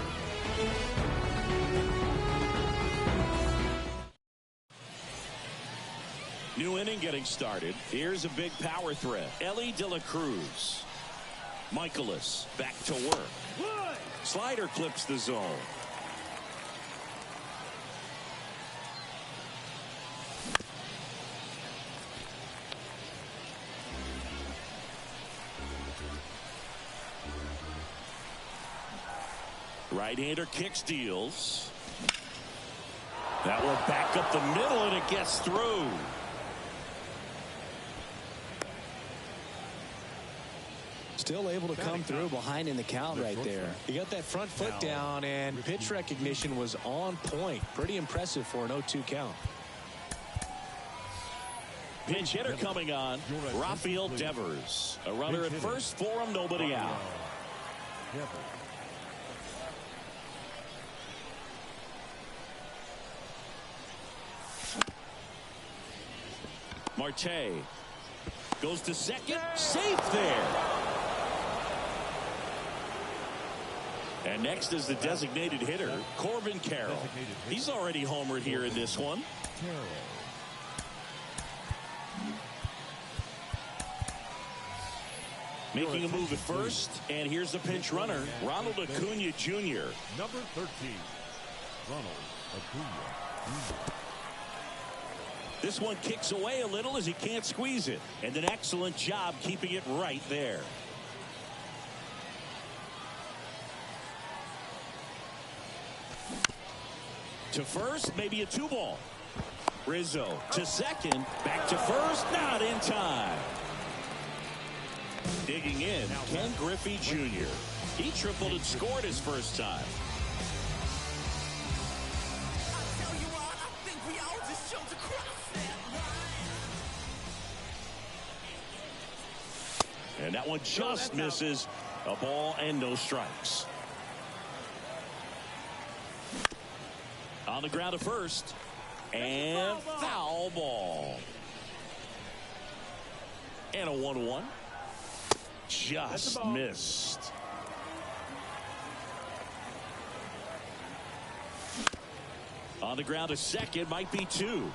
New inning getting started. Here's a big power threat. Ellie De La Cruz. Michaelis back to work. Slider clips the zone. Right-hander kicks, deals. That one back up the middle, and it gets through. Still able to come through behind in the count right there. He got that front foot down, and pitch recognition was on point. Pretty impressive for an 0-2 count. Pinch hitter coming on, Rafael Devers. A runner at first for him, nobody out. Marte goes to second, safe there. And next is the designated hitter, Corbin Carroll. He's already homered here in this one. Making a move at first, and here's the pinch runner, Ronald Acuna Jr. Number 13, Ronald Acuna Jr. This one kicks away a little as he can't squeeze it. And an excellent job keeping it right there. To first, maybe a 2-ball. Rizzo to second, back to first, not in time. Digging in, Ken Griffey Jr. He tripled and scored his first time. And that one just misses. A ball and no strikes. On the ground to first. And foul ball. And a 1-1. Just missed. On the ground to second, might be 2.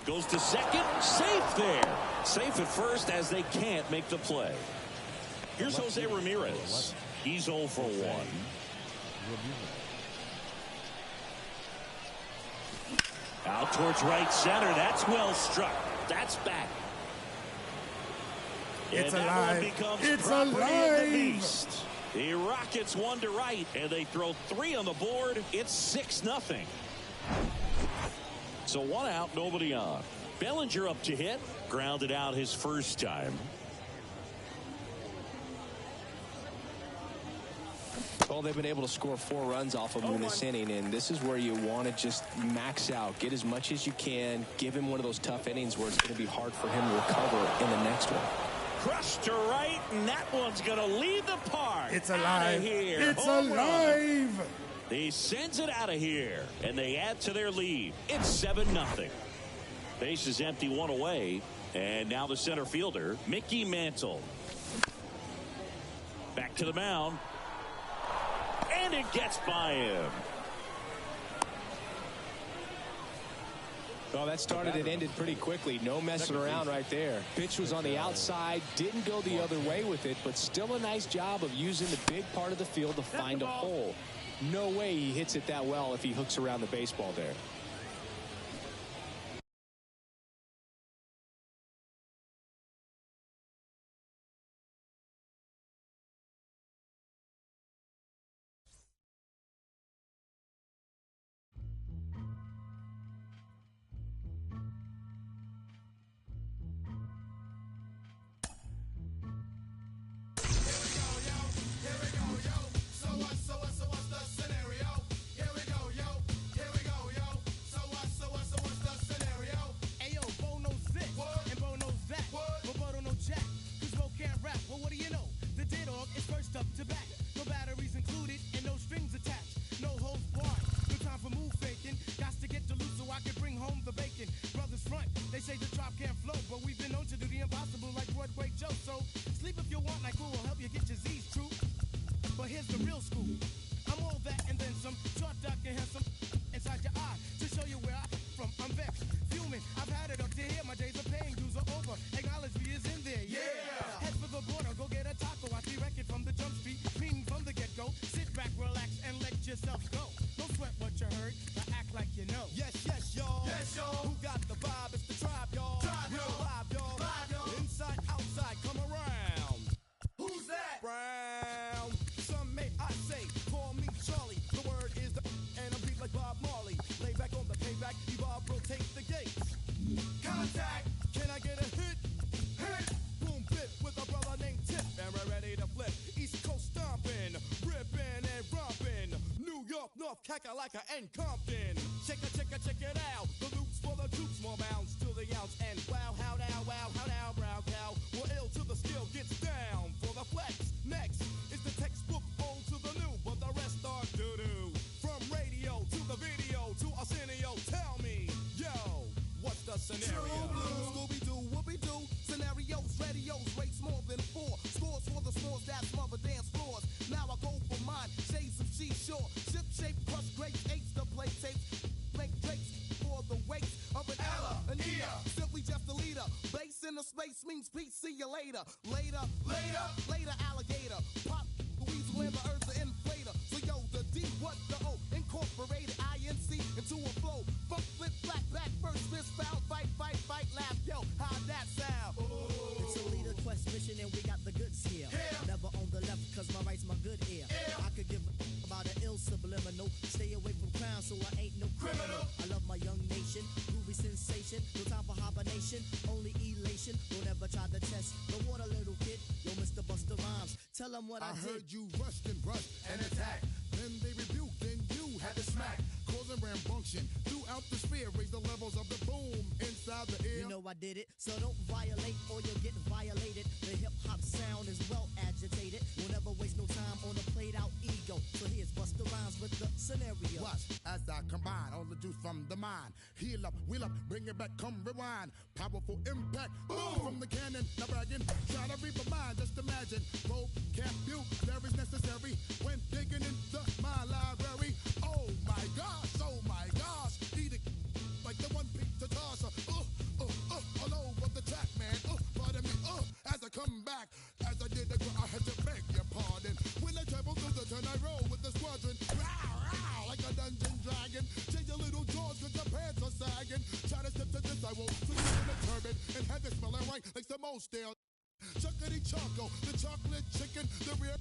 Goes to second, safe there. Safe at first as they can't make the play. Here's Jose Ramirez. He's 0 for 1. Out towards right center. That's well struck. That's back. It's and alive. It's alive. The Rockets 1 to right, and they throw 3 on the board. It's 6-0. So 1 out, nobody on. Bellinger up to hit. Grounded out his first time. Well, they've been able to score 4 runs off of him in this inning, and this is where you want to just max out. Get as much as you can. Give him one of those tough innings where it's going to be hard for him to recover in the next one. Crushed to right, and that one's going to lead the park. It's alive. Here. It's alive. He sends it out of here, and they add to their lead. It's 7-0. Base is empty, 1 away, and now the center fielder, Mickey Mantle. Back to the mound, and it gets by him. Well, that started and ended pretty quickly. No messing around right there. Pitch was on the outside, didn't go the other way with it, but still a nice job of using the big part of the field to find a hole. No way he hits it that well if he hooks around the baseball there. Contact. Can I get a hit? Hit. Boom, bit with a brother named Tip, and we're ready to flip. East Coast stomping, ripping and romping. New York, North Kakalaka and Compton. Check it out. The loops for the troops, more bounds to the ounce. And wow, how now, brown cow. We're ill till the skill gets down for the flex. Next is the textbook old to the new, but the rest are doo-doo. From radio to the video to Arsenio, tell me, yo, what's the scenario? True blue, Scooby-Doo, whoopie-doo. Scenarios, radios, rates more than 4. Scores for the scores that smother dance floors. Now I go for mine, shades of seashore. Ship-shaped, crushed grapes, apes to play tapes. Make drakes for the weight of an Ella, an Ea. Simply just a leader. Base in the space means peace, see you later. Later, alligator. Pop, weasel and the earth's an inflator. So yo, the D, what the O? Incorporated INC into a flow. Funk, flip, flat, back, first, fist, foul, fight, laugh. Yo, how'd that sound? It's a leader quest mission and we got the goods here. Never on the left cause my right's my good ear. I could give about an ill subliminal. Stay away from crime so I ain't no criminal. I love my young nation, groovy sensation. No time for hibernation, only elation. Don't ever try to test the water, little kid. Yo, Mr. Busta Rhymes, tell them what I did. heard you rushed and brushed and attacked. Then they rebuked, then you had to smack. Causing rambunction throughout the sphere. Raise the levels of the boom inside the air. You know I did it, so don't violate or you'll get violated. The hip-hop sound is well agitated. We'll never waste no time on a played-out ego. So here's Busta Rhymes with the scenario. Watch as I combine all the juice from the mind. Heal up, wheel up, bring it back, come rewind. Powerful impact, boom from the cannon. Now bragging, try to reap a mind. Just imagine, vocabulary is necessary when digging into my library. Oh my gosh, eat it like the one beat to toss. All over the track, man. Pardon me, as I come back, as I did, I had to beg your pardon. When I travel through the turn, I roll with the squadron. Row, like a dungeon dragon. Change your little jaws cause your pants are sagging. Try to step to this, I won't swing in a turban and have it smelling right like some old stale. Chuckity choco, the chocolate chicken, the rear